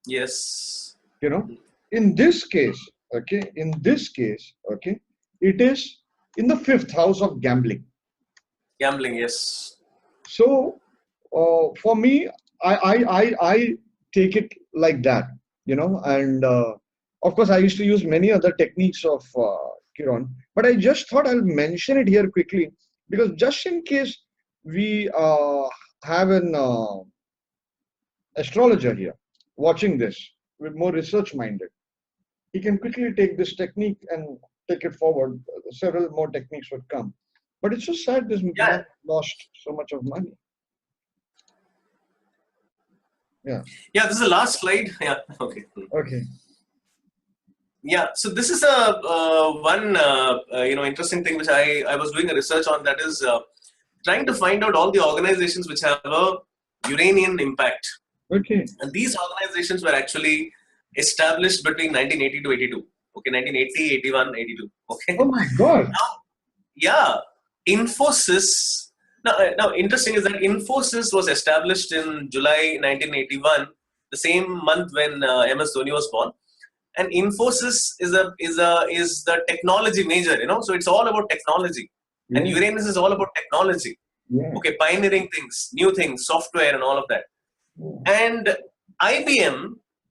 Yes. You know, in this case, okay, it is in the fifth house of gambling. Gambling. Yes. So for me, I take it like that, and of course I used to use many other techniques of Chiron, but I just thought I'll mention it here quickly because just in case we have an astrologer here watching this with more research minded, he can quickly take this technique and take it forward. Several more techniques would come, but it's so sad this Yeah. man lost so much of money. Yeah. Yeah. This is the last slide. Yeah. Okay. Okay. Yeah. So this is a one interesting thing which I was doing a research on, that is trying to find out all the organizations which have a Uranian impact. Okay. And these organizations were actually established between 1980 to 82. Okay, 1980, 81, 82. Okay. Oh my God. Now, yeah, Infosys. Now, interesting is that Infosys was established in July 1981, the same month when MS Dhoni was born. And Infosys is the technology major, So it's all about technology, and Yeah. Uranus is all about technology. Yeah. Okay, pioneering things, new things, software, and all of that. And IBM,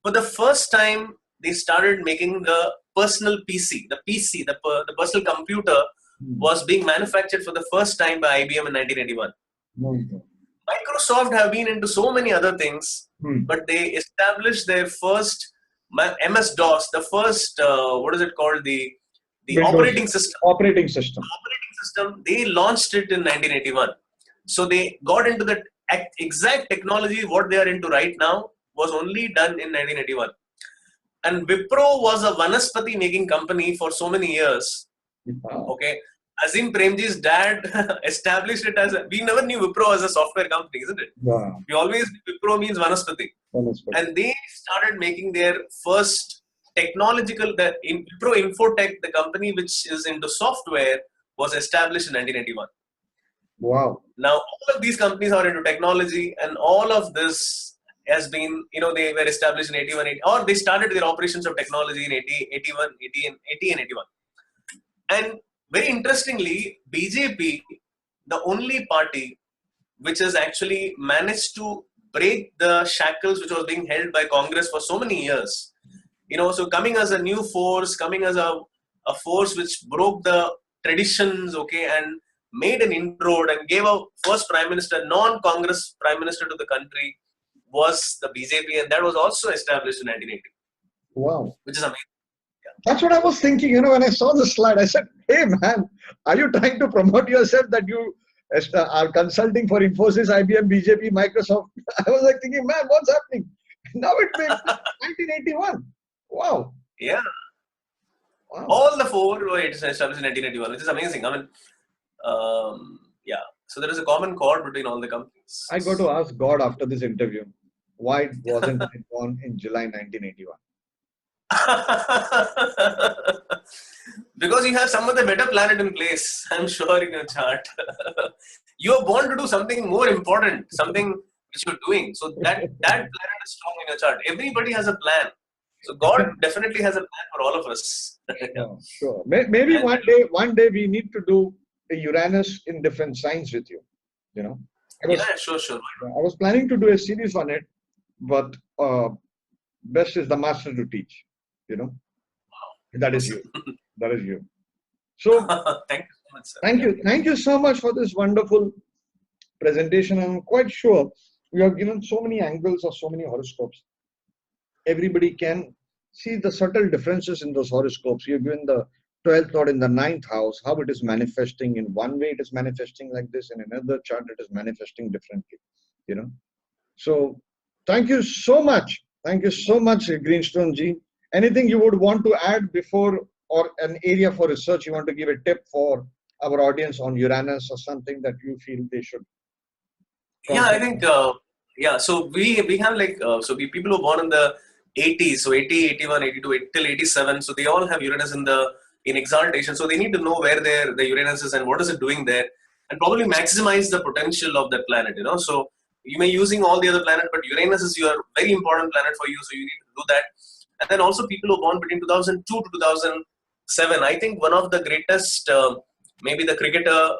for the first time, they started making the personal PC. The personal computer was being manufactured for the first time by IBM in 1981. Oh, God. Microsoft have been into so many other things, Hmm. but they established their first MS-DOS, the first, what is it called? The Windows operating system. operating system. Operating system, they launched it in 1981. So they got into the exact technology. What they are into right now was only done in 1981. And Wipro was a Vanaspati making company for so many years. Wow. Okay. Azim Premji's dad established it we never knew Wipro as a software company, isn't it? Wow. We always, Wipro means Vanaspati. And they started making their first technological, Wipro Infotech, the company which is into software, was established in 1981. Wow. Now, all of these companies are into technology, and all of this has been, they were established in 81, 80, or they started their operations of technology in 80, 81, 80 and 81. And very interestingly, BJP, the only party which has actually managed to break the shackles which was being held by Congress for so many years. So coming as a new force, coming as a force which broke the traditions, okay, and made an inroad and gave a first prime minister, non-Congress prime minister to the country, was the BJP, and that was also established in 1980. Wow. Which is amazing. Yeah. That's what I was thinking, when I saw the slide. I said, hey man, are you trying to promote yourself that you are consulting for Infosys, IBM, BJP, Microsoft? I was like thinking, man, what's happening? Now it makes 1981. Wow. Yeah. Wow. All the four were established in 1981, which is amazing. I mean, yeah. So there is a common chord between all the companies. I got to ask God after this interview, why wasn't I born in July 1981? Because you have some other better planet in place, I'm sure, in your chart. You are born to do something more important, something which you're doing. So that planet is strong in your chart. Everybody has a plan. So God definitely has a plan for all of us. Oh, sure. Maybe one day we need to do a Uranus in different signs with you. Sure. I was planning to do a series on it, but best is the master to teach. Wow. That is you. That is you. So thank you so much, sir. Thank you so much for this wonderful presentation. I'm quite sure you have given so many angles of so many horoscopes. Everybody can see the subtle differences in those horoscopes. You've given the 12th lord in the 9th house, how it is manifesting. In one way it is manifesting like this, in another chart it is manifesting differently. So thank you so much. Thank you so much, Greenstone ji. Anything you would want to add before, or an area for research you want to give a tip for our audience on Uranus, or something that you feel they should? Yeah, I think, so we have people who are born in the 80s, so 80, 81, 82, till 87, so they all have Uranus in exaltation, so they need to know where the Uranus is and what is it doing there, and probably maximize the potential of that planet, so you may using all the other planets, but Uranus is your very important planet for you, so you need to do that. And then also people who are born between 2002 to 2007, I think one of the greatest, maybe the cricketer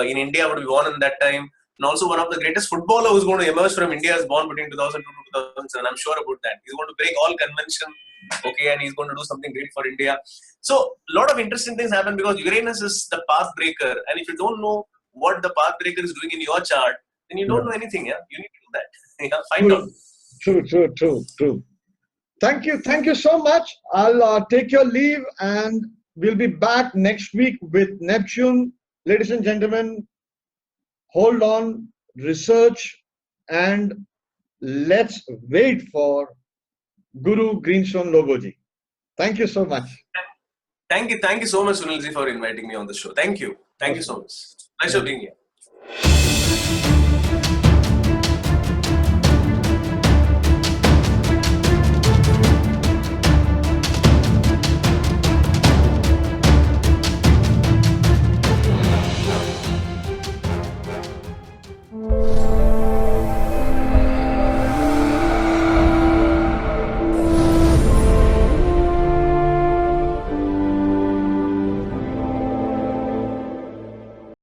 in India would be born in that time. And also one of the greatest footballer who's going to emerge from India is born between 2002 to 2007. I'm sure about that. He's going to break all convention, okay, and he's going to do something great for India. So a lot of interesting things happen because Uranus is the path breaker. And if you don't know what the path breaker is doing in your chart, then you don't know anything. Yeah, you need to do that. Find out. True. Thank you so much. I'll take your leave, and we'll be back next week with Neptune. Ladies and gentlemen, hold on, research, and let's wait for Guru Greenstone Logoji. Thank you so much. Thank you so much, Sunilji, for inviting me on the show. Thank you so much. Pleasure being here.